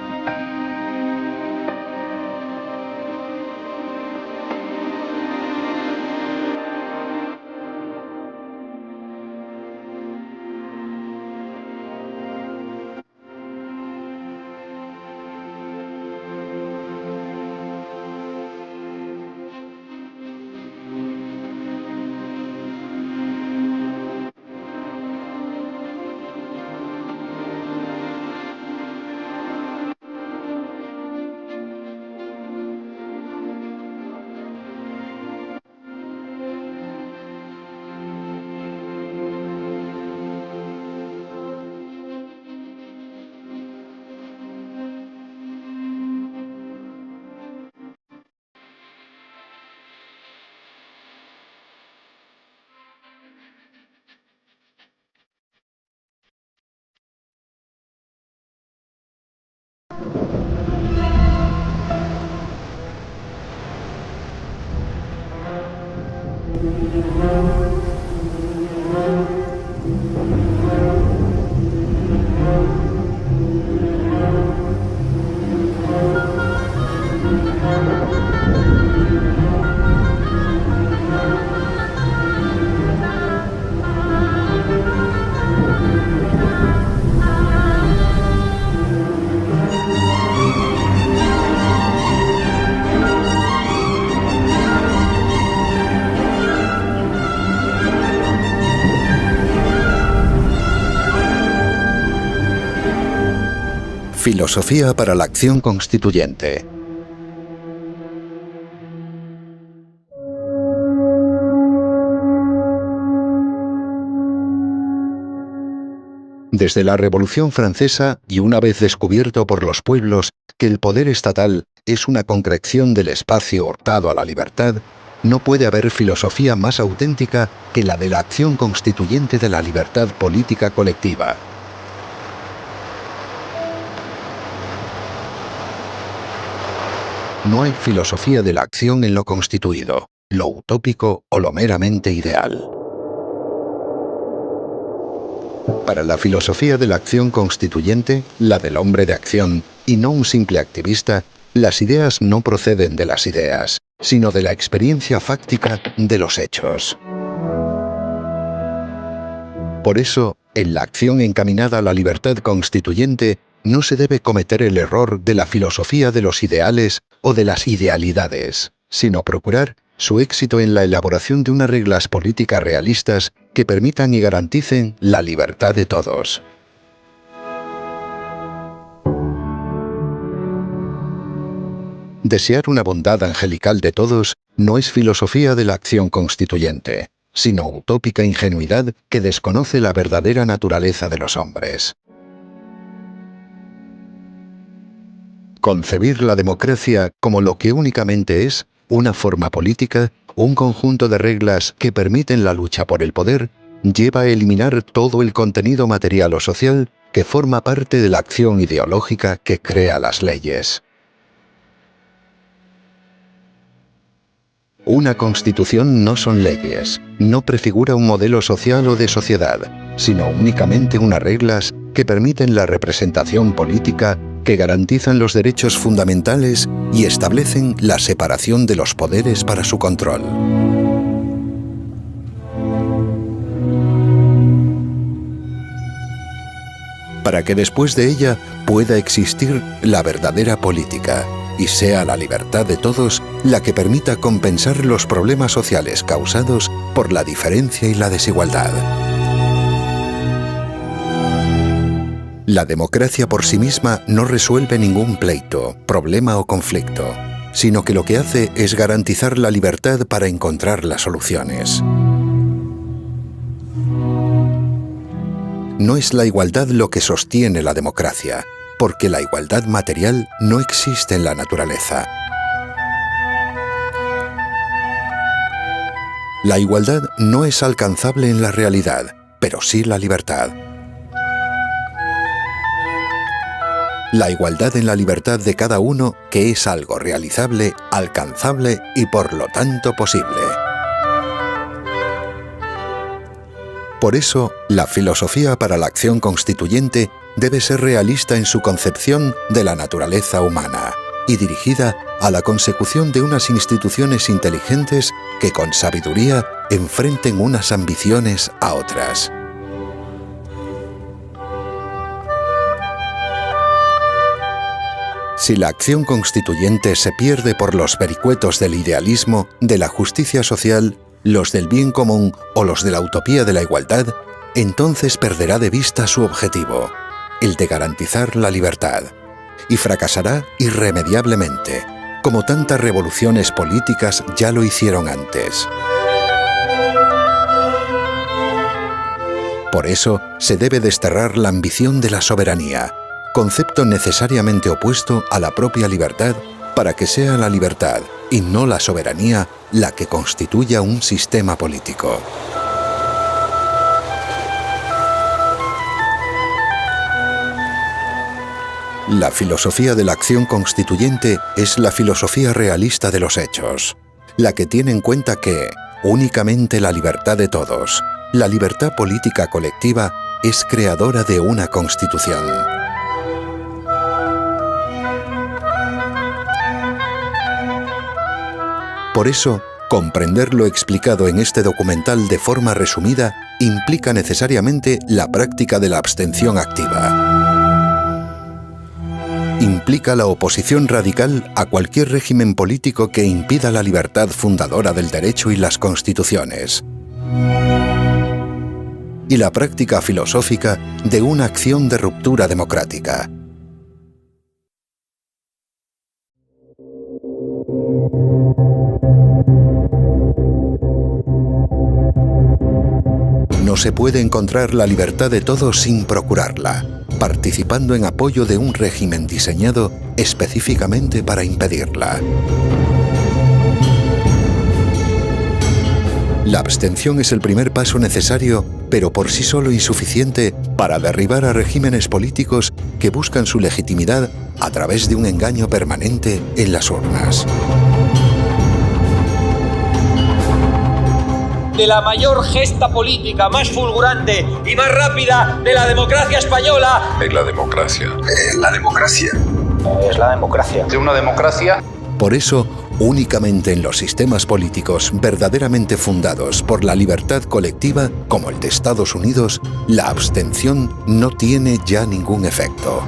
Filosofía para la acción constituyente. Desde la Revolución Francesa, y una vez descubierto por los pueblos que el poder estatal es una concreción del espacio hurtado a la libertad, no puede haber filosofía más auténtica que la de la acción constituyente de la libertad política colectiva. No hay filosofía de la acción en lo constituido, lo utópico o lo meramente ideal. Para la filosofía de la acción constituyente, la del hombre de acción, y no un simple activista, las ideas no proceden de las ideas, sino de la experiencia fáctica de los hechos. Por eso, en la acción encaminada a la libertad constituyente, no se debe cometer el error de la filosofía de los ideales o de las idealidades, sino procurar su éxito en la elaboración de unas reglas políticas realistas que permitan y garanticen la libertad de todos. Desear una bondad angelical de todos no es filosofía de la acción constituyente, sino utópica ingenuidad que desconoce la verdadera naturaleza de los hombres. Concebir la democracia como lo que únicamente es una forma política, un conjunto de reglas que permiten la lucha por el poder, lleva a eliminar todo el contenido material o social que forma parte de la acción ideológica que crea las leyes. Una constitución no son leyes, no prefigura un modelo social o de sociedad, sino únicamente unas reglas que permiten la representación política, que garantizan los derechos fundamentales y establecen la separación de los poderes para su control. Para que después de ella pueda existir la verdadera política y sea la libertad de todos la que permita compensar los problemas sociales causados por la diferencia y la desigualdad. La democracia por sí misma no resuelve ningún pleito, problema o conflicto, sino que lo que hace es garantizar la libertad para encontrar las soluciones. No es la igualdad lo que sostiene la democracia, porque la igualdad material no existe en la naturaleza. La igualdad no es alcanzable en la realidad, pero sí la libertad. La igualdad en la libertad de cada uno, que es algo realizable, alcanzable y por lo tanto posible. Por eso, la filosofía para la acción constituyente debe ser realista en su concepción de la naturaleza humana y dirigida a la consecución de unas instituciones inteligentes que con sabiduría enfrenten unas ambiciones a otras. Si la acción constituyente se pierde por los vericuetos del idealismo, de la justicia social, los del bien común o los de la utopía de la igualdad, entonces perderá de vista su objetivo, el de garantizar la libertad, y fracasará irremediablemente, como tantas revoluciones políticas ya lo hicieron antes. Por eso se debe desterrar la ambición de la soberanía, concepto necesariamente opuesto a la propia libertad, para que sea la libertad y no la soberanía la que constituya un sistema político. La filosofía de la acción constituyente es la filosofía realista de los hechos, la que tiene en cuenta que únicamente la libertad de todos, la libertad política colectiva, es creadora de una constitución. Por eso, comprender lo explicado en este documental de forma resumida implica necesariamente la práctica de la abstención activa. Implica la oposición radical a cualquier régimen político que impida la libertad fundadora del derecho y las constituciones. Y la práctica filosófica de una acción de ruptura democrática. No se puede encontrar la libertad de todos sin procurarla, participando en apoyo de un régimen diseñado específicamente para impedirla. La abstención es el primer paso necesario, pero por sí solo insuficiente, para derribar a regímenes políticos que buscan su legitimidad a través de un engaño permanente en las urnas. De la mayor gesta política más fulgurante y más rápida de la democracia española. Es la democracia. La democracia. Es la democracia. De una democracia. Por eso, únicamente en los sistemas políticos verdaderamente fundados por la libertad colectiva, como el de Estados Unidos, la abstención no tiene ya ningún efecto.